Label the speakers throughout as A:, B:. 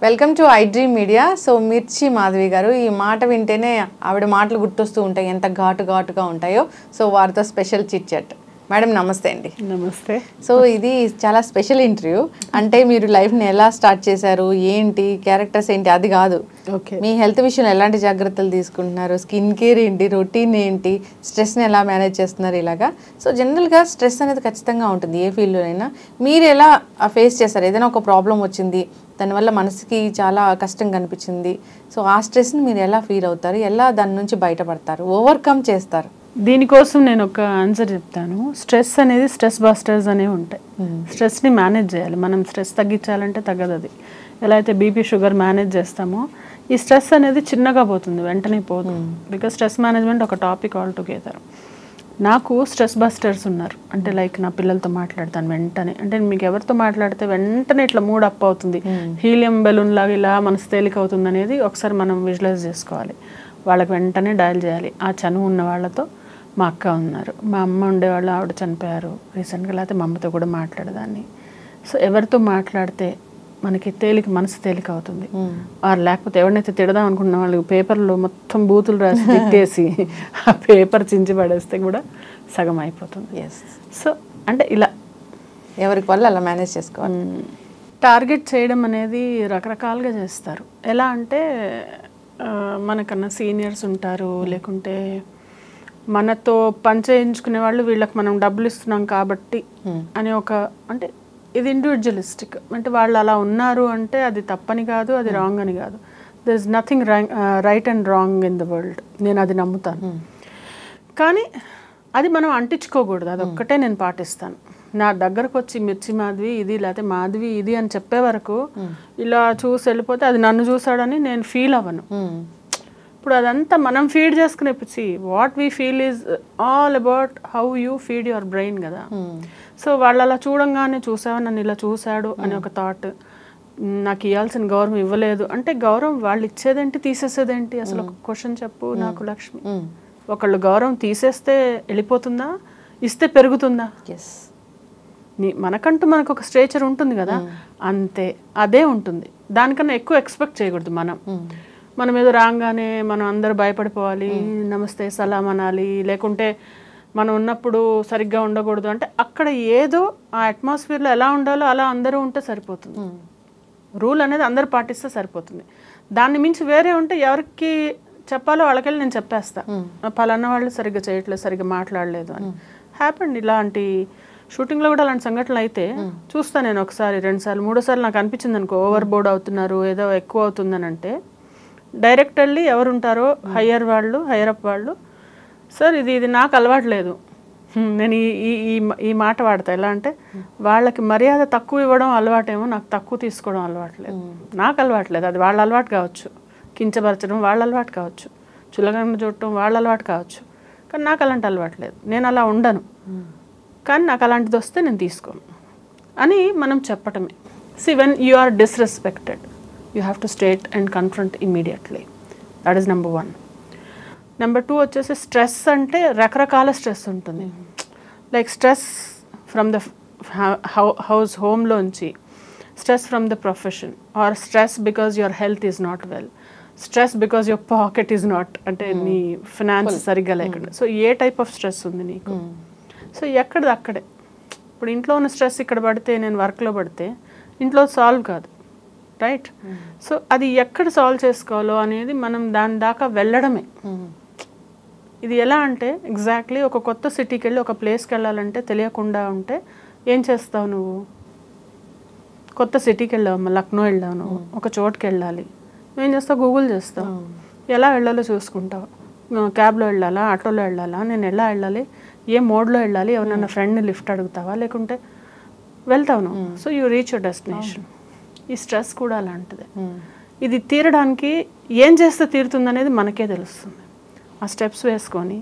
A: Welcome to I dream media. So మిర్చి మాధవి గారు, ఈ మాట వింటేనే ఆవిడ మాటలు గుర్తొస్తూ ఉంటాయి, ఎంత ఘాటుగా ఉంటాయో. సో వారితో స్పెషల్ చిట్ చాట్. మేడం నమస్తే అండి.
B: నమస్తే.
A: సో ఇది చాలా స్పెషల్ ఇంటర్వ్యూ. అంటే మీరు లైఫ్ని ఎలా స్టార్ట్ చేశారు, ఏంటి క్యారెక్టర్స్ ఏంటి అది కాదు, మీ హెల్త్ విషయంలో ఎలాంటి జాగ్రత్తలు తీసుకుంటున్నారు, స్కిన్ కేర్ ఏంటి, రొటీన్ ఏంటి, స్ట్రెస్ని ఎలా మేనేజ్ చేస్తున్నారు, ఇలాగా. సో జనరల్గా స్ట్రెస్ అనేది ఖచ్చితంగా ఉంటుంది ఏ ఫీల్డ్లో అయినా. మీరు ఎలా ఫేస్ చేస్తారు? ఏదైనా ఒక ప్రాబ్లం వచ్చింది, దానివల్ల మనసుకి చాలా కష్టం కనిపించింది, సో ఆ స్ట్రెస్ని మీరు ఎలా ఫీల్ అవుతారు, ఎలా దాని నుంచి బయటపడతారు, ఓవర్కమ్ చేస్తారు?
B: దీనికోసం నేను ఒక ఆన్సర్ చెప్తాను. స్ట్రెస్ అనేది స్ట్రెస్ బస్టర్స్ అనేవి ఉంటాయి. స్ట్రెస్ని మేనేజ్ చేయాలి. మనం స్ట్రెస్ తగ్గించాలంటే తగ్గదు. అది ఎలా అయితే బీపీ షుగర్ మేనేజ్ చేస్తామో ఈ స్ట్రెస్ అనేది చిన్నగా పోతుంది, వెంటనే పోదు. బికాస్ స్ట్రెస్ మేనేజ్మెంట్ ఒక టాపిక్ ఆల్ టుగెదర్. నాకు స్ట్రెస్ బస్టర్స్ ఉన్నారు. అంటే లైక్ నా పిల్లలతో మాట్లాడతాను వెంటనే. అంటే మీకు ఎవరితో మాట్లాడితే వెంటనే ఇట్లా మూడ్ అప్ అవుతుంది, హీలియం బెలూన్ లాగా ఇలా మనసు తేలిక అవుతుంది అనేది ఒకసారి మనం విజువలైజ్ చేసుకోవాలి. వాళ్ళకి వెంటనే డయల్ చేయాలి. ఆ చనువు ఉన్న వాళ్ళతో, మా అక్క ఉన్నారు, మా అమ్మ ఉండేవాళ్ళు, ఆవిడ చనిపోయారు రీసెంట్గా, లేకపోతే మా అమ్మతో కూడా మాట్లాడేదాన్ని. సో ఎవరితో మాట్లాడితే మనకి మనసు తేలిక అవుతుంది. వారు లేకపోతే ఎవరినైతే తిడదాం అనుకున్న వాళ్ళు పేపర్లో మొత్తం బూతులు రాసి తిట్టేసి ఆ పేపర్ చించి పడేస్తే కూడా సగం అయిపోతుంది. సో అంటే ఇలా
A: ఎవరికి వాళ్ళు అలా మేనేజ్ చేసుకోవాలి.
B: టార్గెట్ చేయడం అనేది రకరకాలుగా చేస్తారు. ఎలా అంటే మనకన్నా సీనియర్స్ ఉంటారు, లేకుంటే మనతో పని చేయించుకునే వాళ్ళు, వీళ్ళకి మనం డబ్బులు ఇస్తున్నాం కాబట్టి అని ఒక, అంటే ఇది ఇండివిజువలిస్టిక్. అంటే వాళ్ళు అలా ఉన్నారు అంటే అది తప్పని కాదు, అది రాంగ్ అని కాదు. There is nothing right and wrong in the world. నేను అది నమ్ముతాను. కానీ అది మనం అంటించుకోకూడదు. అది ఒక్కటే నేను పాటిస్తాను. నా దగ్గరకు వచ్చి మిర్చి మాధవి ఇది, లేకపోతే మాధవి ఇది అని చెప్పే వరకు ఇలా చూసి వెళ్ళిపోతే అది నన్ను చూసాడని నేను ఫీల్ అవ్వను. ఇప్పుడు అదంతా మనం ఫీడ్ చేసుకునే పిచ్చి. What we feel is all about how you feed your brain కదా. సో వాళ్ళు అలా చూడంగానే చూసావా నన్ను ఇలా చూశాడు అని ఒక థాట్, నాకు ఇవ్వాల్సిన గౌరవం ఇవ్వలేదు అంటే గౌరవం వాళ్ళు ఇచ్చేదేంటి తీసేసేదేంటి? అసలు ఒక క్వశ్చన్ చెప్పు నాకు లక్ష్మి. ఒకళ్ళు గౌరవం తీసేస్తే వెళ్ళిపోతుందా, ఇస్తే పెరుగుతుందా? మనకంటూ మనకు ఒక స్ట్రేచర్ ఉంటుంది కదా, అంతే అదే ఉంటుంది. దానికన్నా ఎక్కువ ఎక్స్పెక్ట్ చేయకూడదు. మనం ఏదో రాగానే మనం అందరూ భయపడిపోవాలి, నమస్తే సలాం అనాలి, లేకుంటే మనం ఉన్నప్పుడు సరిగ్గా ఉండకూడదు. అంటే అక్కడ ఏదో ఆ అట్మాస్ఫియర్లో ఎలా ఉండాలో అలా అందరూ ఉంటే సరిపోతుంది. రూల్ అనేది అందరూ పాటిస్తే సరిపోతుంది. దాన్ని మించి వేరే ఉంటే ఎవరికి చెప్పాలో వాళ్ళకెళ్ళి నేను చెప్పేస్తా, పలానా వాళ్ళు సరిగ్గా చేయట్లేదు, సరిగ్గా మాట్లాడలేదు అని. హ్యాపెండ్ ఇలాంటి షూటింగ్లో కూడా అలాంటి సంఘటనలు అయితే చూస్తాను నేను. ఒకసారి, 2 సార్లు, 3వ సార్లు నాకు అనిపించింది అనుకో ఓవర్ బోర్డ్ అవుతున్నారు, ఏదో ఎక్కువ అవుతుందని అంటే డైరెక్ట్ వెళ్ళి ఎవరు ఉంటారో హయ్యర్ అప్ వాళ్ళు, సార్ ఇది నాకు అలవాట్లేదు, నేను ఈ మాట వాడతా. ఎలా అంటే వాళ్ళకి మర్యాద తక్కువ ఇవ్వడం అలవాటేమో, నాకు తక్కువ తీసుకోవడం అలవాట్లేదు. నాకు అలవాట్లేదు, అది వాళ్ళ అలవాటు కావచ్చు, కించపరచడం వాళ్ళ అలవాటు కావచ్చు, చులకన చూడటం వాళ్ళ అలవాటు కావచ్చు, కానీ నాకు అలాంటి అలవాట్లేదు. నేను అలా ఉండను, కానీ నాకు అలాంటిది వస్తే నేను తీసుకోను అని మనం చెప్పటమే. See, when you are disrespected, you have to state and confront immediately. That is number 1. Number 2 వచ్చేసి స్ట్రెస్ అంటే రకరకాల స్ట్రెస్ ఉంటుంది. లైక్ స్ట్రెస్ ఫ్రమ్ ద హోమ్లోంచి, stress from the profession, or stress because your health is not well, stress because your pocket is not, అంటే నీ finance సరిగ్గా లేకుండా. So a type of stress ఉంది నీకు? సో ఎక్కడిది అక్కడే. ఇప్పుడు ఇంట్లో ఉన్న స్ట్రెస్ ఇక్కడ పడితే, నేను వర్క్లో పడితే ఇంట్లో సాల్వ్ కాదు, రైట్? సో అది ఎక్కడ సాల్వ్ చేసుకోవాలో అనేది మనం దాని దాకా వెళ్ళడమే. ఇది ఎలా అంటే ఎగ్జాక్ట్లీ ఒక కొత్త సిటీకి వెళ్ళి ఒక ప్లేస్కి వెళ్ళాలంటే తెలియకుండా ఉంటే ఏం చేస్తావు నువ్వు? కొత్త సిటీకి వెళ్ళావు, లక్నో వెళ్ళావు, నువ్వు ఒక చోటుకి వెళ్ళాలి, ఏం చేస్తావు? గూగుల్ చేస్తావు, ఎలా వెళ్ళాలో చూసుకుంటావు. క్యాబ్లో వెళ్ళాలా, ఆటోలో వెళ్ళాలా, నేను ఎలా వెళ్ళాలి, ఏ మోడ్లో వెళ్ళాలి, ఎవరన్నా ఫ్రెండ్ని లిఫ్ట్ అడుగుతావా, లేకుంటే వెళ్తావు నువ్వు. So you reach your destination. ఈ స్ట్రెస్ కూడా అలాంటిదే. ఇది తీరడానికి ఏం చేస్తే తీరుతుంది అనేది మనకే తెలుస్తుంది. ఆ స్టెప్స్ వేసుకొని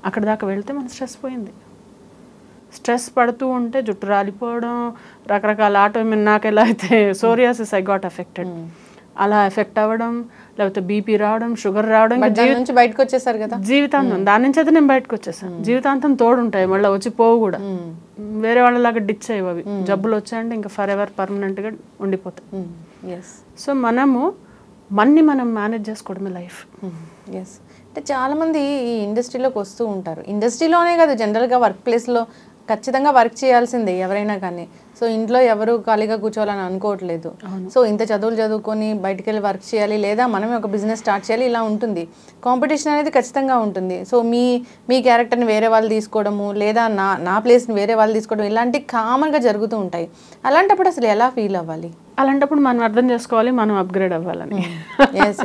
B: అక్కడ దాకా వెళ్తే మన స్ట్రెస్ పోయింది. స్ట్రెస్ పడుతూ ఉంటే జుట్టు రాలిపోవడం, రకరకాల ఆటోఇమ్యూన్, నాకు ఎలా అయితే సోరియాసిస్ ఐ గాట్ ఎఫెక్టెడ్, అలా ఎఫెక్ట్ అవ్వడం, లేకపోతే బీపీ రావడం, షుగర్ రావడం,
A: బయటకు వచ్చేసారు కదా
B: జీవితాంతం. దాని నుంచి అయితే నేను బయటకు వచ్చేసాను. జీవితాంతం తోడుంటాయి, మళ్ళీ వచ్చి పోవు కూడా. వేరే వాళ్ళలాగా డిచ్ అయ్యేవి. జబ్బులు వచ్చాయంటే ఇంకా ఫర్ ఎవర్ పర్మనెంట్గా ఉండిపోతాయి. సో మనము మనం మేనేజ్ చేసుకోవడమే లైఫ్.
A: ఎస్, అంటే చాలామంది ఈ ఇండస్ట్రీలోకి వస్తూ ఉంటారు, ఇండస్ట్రీలోనే కాదు జనరల్గా వర్క్ ప్లేస్లో ఖచ్చితంగా వర్క్ చేయాల్సిందే ఎవరైనా కానీ. సో ఇంట్లో ఎవరు ఖాళీగా కూర్చోవాలని అనుకోవట్లేదు. సో ఇంత చదువులు చదువుకొని బయటికి వెళ్ళి వర్క్ చేయాలి, లేదా మనమే ఒక బిజినెస్ స్టార్ట్ చేయాలి, ఇలా ఉంటుంది. కాంపిటీషన్ అనేది ఖచ్చితంగా ఉంటుంది. సో మీ క్యారెక్టర్ని వేరే వాళ్ళు తీసుకోవడము, లేదా నా ప్లేస్ని వేరే వాళ్ళు తీసుకోవడం, ఇలాంటివి కామన్గా జరుగుతూ ఉంటాయి. అలాంటప్పుడు అసలు ఎలా ఫీల్ అవ్వాలి?
B: అలాంటప్పుడు మనం అర్థం చేసుకోవాలి మనం అప్గ్రేడ్ అవ్వాలని.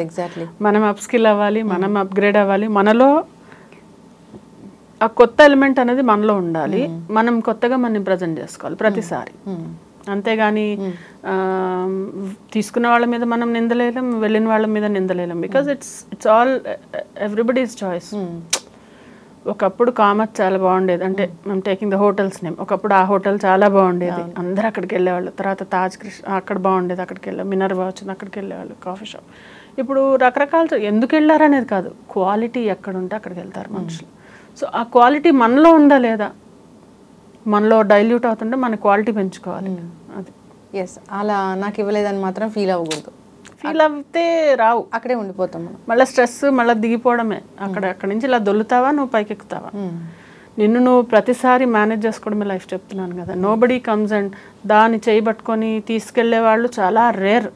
A: ఎగ్జాక్ట్లీ,
B: మనం అప్స్కిల్ అవ్వాలి, మనం అప్గ్రేడ్ అవ్వాలి. మనలో ఆ కొత్త ఎలిమెంట్ అనేది మనలో ఉండాలి. మనం కొత్తగా మనం ప్రజెంట్ చేసుకోవాలి ప్రతిసారి. అంతేగాని తీసుకున్న వాళ్ళ మీద మనం నిందలేలం, వెళ్ళిన వాళ్ళ మీద నిందలేలం. Because it's all everybody's choice. ఒకప్పుడు కామత్ చాలా బాగుండేది, అంటే మేము టేకింగ్ ద హోటల్స్ నేమ్. ఒకప్పుడు ఆ హోటల్ చాలా బాగుండేది, అందరు అక్కడికి వెళ్ళేవాళ్ళు. తర్వాత తాజ్ కృష్ణ అక్కడ బాగుండేది, అక్కడికి వెళ్ళాం. మినర్వా వచ్చింది, అక్కడికి వెళ్ళేవాళ్ళు. Coffee shop. ఇప్పుడు రకరకాల ఎందుకు వెళ్ళారు అనేది కాదు, క్వాలిటీ ఎక్కడ ఉంటే అక్కడికి వెళ్తారు మనుషులు. సో ఆ క్వాలిటీ మనలో ఉందా లేదా, మనలో డైల్యూట్ అవుతుంటే మన క్వాలిటీ పెంచుకోవాలి. అది
A: ఎస్, అలా నాకు ఇవ్వలేదని మాత్రం ఫీల్ అవ్వకూడదు.
B: ఫీల్ అవుతే రావు,
A: అక్కడే ఉండిపోతాం మనం.
B: మళ్ళీ స్ట్రెస్, మళ్ళీ దిగిపోవడమే. అక్కడి నుంచి ఇలా దొల్లుతావా, నువ్వు పైకి ఎక్కుతావా. నిన్ను నువ్వు ప్రతిసారి మేనేజ్ చేసుకోవడమే లైఫ్. చెప్తున్నాను కదా, నోబడీ కమ్స్ అండ్ దాన్ని చేయబట్టుకొని తీసుకెళ్లే వాళ్ళు చాలా రేర్.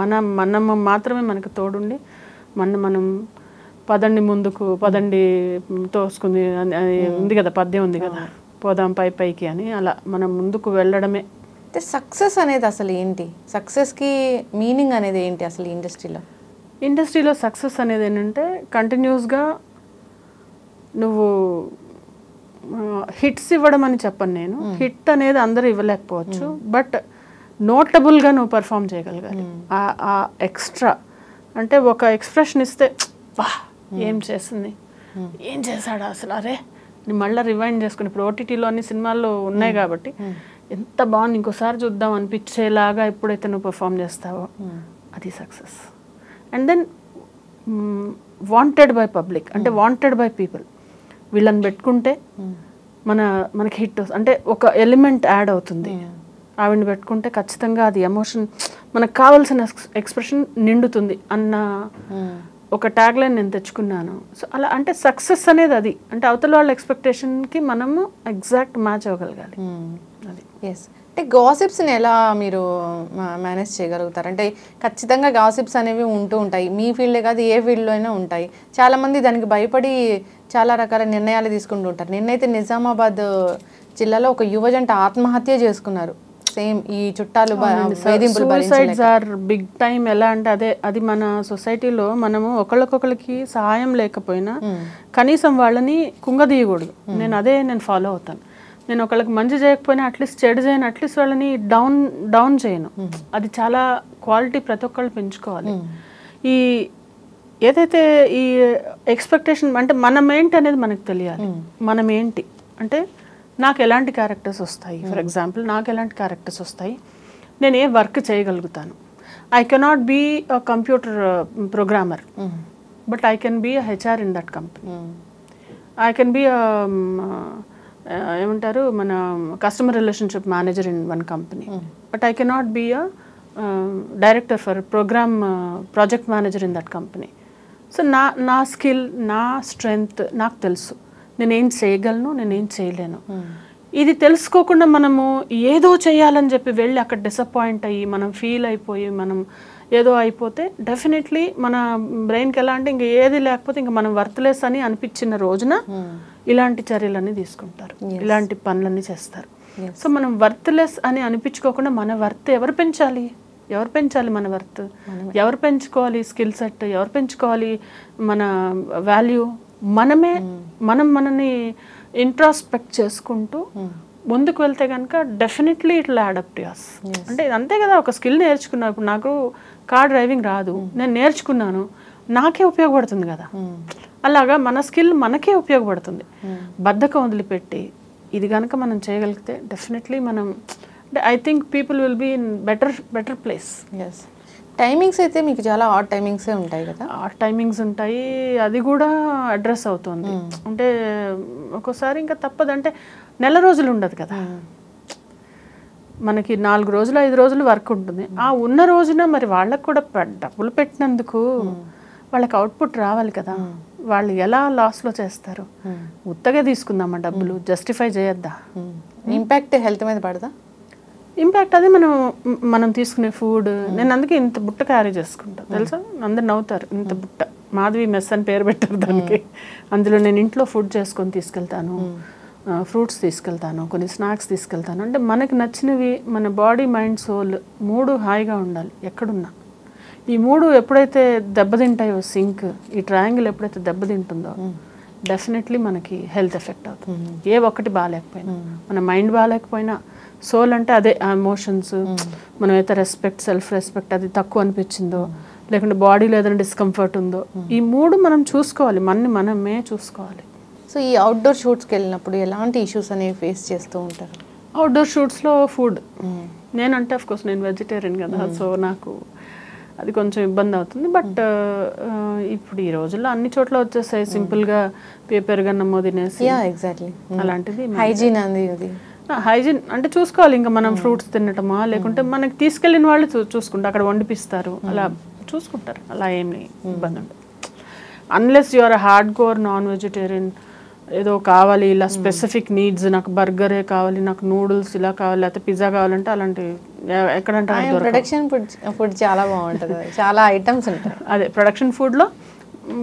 B: మనం మాత్రమే మనకు తోడుండి మనం పదండి ముందుకు, పదండి తోసుకుంది ఉంది కదా, పద్యం ఉంది కదా, పోదాం పైకి అని. అలా మనం ముందుకు వెళ్ళడమే.
A: అంటే సక్సెస్ అనేది అసలు ఏంటి, సక్సెస్కి మీనింగ్ అనేది ఏంటి అసలు ఇండస్ట్రీలో?
B: సక్సెస్ అనేది ఏంటంటే కంటిన్యూస్గా నువ్వు హిట్స్ ఇవ్వడం అని చెప్పను నేను. హిట్ అనేది అందరూ ఇవ్వలేకపోవచ్చు, బట్ నోటబుల్గా నువ్వు పర్ఫామ్ చేయగలగాలి. ఆ ఎక్స్ట్రా అంటే ఒక ఎక్స్ప్రెషన్ ఇస్తే వా ఏం చేసింది, ఏం చేశాడు అసలు, అరే మళ్ళీ రివైండ్ చేసుకుని. ఇప్పుడు ఓటీటీలో అన్ని సినిమాల్లో ఉన్నాయి కాబట్టి ఎంత బాగుంది, ఇంకోసారి చూద్దాం అనిపించేలాగా ఎప్పుడైతే నువ్వు పర్ఫామ్ చేస్తావో అది success. And then wanted by public, అంటే వాంటెడ్ బై పీపుల్. వీళ్ళని పెట్టుకుంటే మనకి హిట్, అంటే ఒక ఎలిమెంట్ యాడ్ అవుతుంది. ఆవిడని పెట్టుకుంటే ఖచ్చితంగా అది ఎమోషన్, మనకు కావాల్సిన ఎక్స్ప్రెషన్ నిండుతుంది అన్న ఒక ట్యాగ్ లైన్ నేను తెచ్చుకున్నాను. సో అలా అంటే సక్సెస్ అనేది అది, అంటే అవతల వాళ్ళ ఎక్స్పెక్టేషన్కి మనము ఎగ్జాక్ట్ మ్యాచ్ అవ్వగలగాలి. అది.
A: ఎస్, అంటే గాసిప్స్ని ఎలా మీరు మేనేజ్ చేయగలుగుతారు? అంటే ఖచ్చితంగా గాసిప్స్ అనేవి ఉంటూ ఉంటాయి, మీ ఫీల్డే కాదు ఏ ఫీల్డ్లో అయినా ఉంటాయి. చాలామంది దానికి భయపడి చాలా రకాల నిర్ణయాలు తీసుకుంటూ ఉంటారు. నిన్నైతే నిజామాబాద్ జిల్లాలో ఒక యువజంట ఆత్మహత్య చేసుకున్నారు. సేమ్ ఈ చుట్టాలు
B: సూసైడ్స్ ఆర్ బిగ్ టైమ్. ఎలా అంటే అది మన సొసైటీలో మనము ఒకళ్ళకొకరికి సహాయం లేకపోయినా కనీసం వాళ్ళని కుంగదీయకూడదు. నేను ఫాలో అవుతాను. నేను ఒకళ్ళకి మంచి చేయకపోయినా అట్లీస్ట్ చెడు చేయను, అట్లీస్ట్ వాళ్ళని డౌన్ చేయను. అది చాలా క్వాలిటీ ప్రతి ఒక్కళ్ళు పెంచుకోవాలి. ఈ ఏదైతే ఈ ఎక్స్పెక్టేషన్ అంటే మనం ఏంటి అనేది మనకు తెలియాలి. మనం ఏంటి అంటే నాకు ఎలాంటి క్యారెక్టర్స్ వస్తాయి, ఫర్ ఎగ్జాంపుల్ నాకు ఎలాంటి క్యారెక్టర్స్ వస్తాయి, నేను ఏ వర్క్ చేయగలుగుతాను. I cannot be a computer programmer, but I can be a HR in that company. I can be ఏమంటారు మన customer relationship manager in one company, but I cannot be a director for program project manager in that company. So నా skill, నా strength నాకు తెలుసు, నేనేం చేయగలను, నేనేం చేయలేను. ఇది తెలుసుకోకుండా మనము ఏదో చేయాలని చెప్పి వెళ్ళి అక్కడ డిసప్పాయింట్ అయ్యి మనం ఫీల్ అయిపోయి మనం ఏదో అయిపోతే డెఫినెట్లీ మన బ్రెయిన్కి ఎలా అంటే ఇంక ఏది లేకపోతే ఇంక మనం వర్త్లెస్ అని అనిపించిన రోజున ఇలాంటి చర్యలన్నీ తీసుకుంటారు, ఇలాంటి పనులన్నీ చేస్తారు. సో మనం వర్త్లెస్ అని అనిపించుకోకుండా మన వర్త్ ఎవరు పెంచాలి మన వర్త్, ఎవరు పెంచుకోవాలి స్కిల్ సెట్, ఎవరు పెంచుకోవాలి మన వాల్యూ, మనని ఇంట్రాస్పెక్ట్ చేసుకుంటూ ముందుకు వెళ్తే కనుక definitely it will add up to us. అంటే అంతే కదా, ఒక స్కిల్ నేర్చుకున్నా, ఇప్పుడు నాకు కార్ డ్రైవింగ్ రాదు, నేను నేర్చుకున్నాను, నాకే ఉపయోగపడుతుంది కదా. అలాగా మన స్కిల్ మనకే ఉపయోగపడుతుంది. బద్ధకం వదిలిపెట్టి ఇది కనుక మనం చేయగలిగితే డెఫినెట్లీ మనం అంటే I think people will be in better place.
A: Yes, timings అయితే మీకు చాలా ఆడ్ టైమింగ్సే ఉంటాయి కదా?
B: ఆడ్ టైమింగ్స్ ఉంటాయి, అది కూడా అడ్రస్ అవుతుంది. అంటే ఒక్కోసారి ఇంకా తప్పదు, అంటే నెల రోజులు ఉండదు కదా. మనకి 4 రోజులు 5 రోజులు వర్క్ ఉంటుంది. ఆ ఉన్న రోజున మరి వాళ్ళకు కూడా డబ్బులు పెట్టినందుకు వాళ్ళకి అవుట్పుట్ రావాలి కదా. వాళ్ళు ఎలా లాస్లో చేస్తారు? ఉత్తగా తీసుకుందామా డబ్బులు, జస్టిఫై చేయొద్దా?
A: ఇంపాక్ట్ హెల్త్ మీద పడదా?
B: ఇంపాక్ట్ అదే మనం తీసుకునే ఫుడ్. నేను అందుకే ఇంత బుట్ట క్యారీ చేసుకుంటా తెలుసా. అందరు నవ్వుతారు, ఇంత బుట్ట, మాధవి మెస్ అని పేరు పెట్టారు దానికి. అందులో నేను ఇంట్లో ఫుడ్ చేసుకొని తీసుకెళ్తాను, ఫ్రూట్స్ తీసుకెళ్తాను, కొన్ని స్నాక్స్ తీసుకెళ్తాను. అంటే మనకి నచ్చినవి, మన బాడీ మైండ్ సోల్ 3 హాయిగా ఉండాలి ఎక్కడున్నా. ఈ 3 ఎప్పుడైతే దెబ్బతింటాయో, సింక్ ఈ ట్రయాంగిల్ ఎప్పుడైతే దెబ్బతింటుందో డెఫినెట్లీ మనకి హెల్త్ ఎఫెక్ట్ అవుతుంది. ఏ ఒక్కటి బాగాలేకపోయినా, మన మైండ్ బాగాలేకపోయినా, సోల్ అంటే అదే ఎమోషన్స్, మనమైతే రెస్పెక్ట్, సెల్ఫ్ రెస్పెక్ట్ అది తక్కువ అనిపించిందో, లేకుంటే బాడీలో ఏదైనా డిస్కంఫర్ట్ ఉందో, ఈ 3 మనం చూసుకోవాలి, మనమే చూసుకోవాలి.
A: సో ఈ అవుట్డోర్ షూట్స్కి వెళ్ళినప్పుడు ఎలాంటి ఇష్యూస్ అనేవి ఫేస్ చేస్తూ ఉంటారు?
B: అవుట్డోర్ షూట్స్లో ఫుడ్, నేనంటే అఫ్కోర్స్ నేను వెజిటేరియన్ కదా, సో నాకు అది కొంచెం ఇబ్బంది అవుతుంది. బట్ ఇప్పుడు ఈ రోజుల్లో అన్ని చోట్ల వచ్చేసాయి, సింపుల్గా పేపర్ గన్నమో తినేసి.
A: ఎగ్జాక్ట్లీ
B: అలాంటిది
A: హైజీన్ అది.
B: హైజీన్ అంటే చూసుకోవాలి. ఇంకా మనం ఫ్రూట్స్ తినటమా, లేకుంటే మనకి తీసుకెళ్ళిన వాళ్ళు చూసుకుంటారు, అక్కడ వండిపిస్తారు, అలా చూసుకుంటారు, అలా ఏమి ఇబ్బంది ఉండదు. Unless you are hard core non vegetarian, ఏదో కావాలి ఇలా స్పెసిఫిక్ నీడ్స్, నాకు బర్గరే కావాలి, నాకు నూడిల్స్ ఇలా కావాలి, లేకపోతే పిజ్జా కావాలంటే అలాంటి ఎక్కడంటే
A: ప్రొడక్షన్ ఫుడ్ చాలా బాగుంటుంది, చాలా ఐటమ్స్ ఉంటాయి.
B: అదే ప్రొడక్షన్ ఫుడ్లో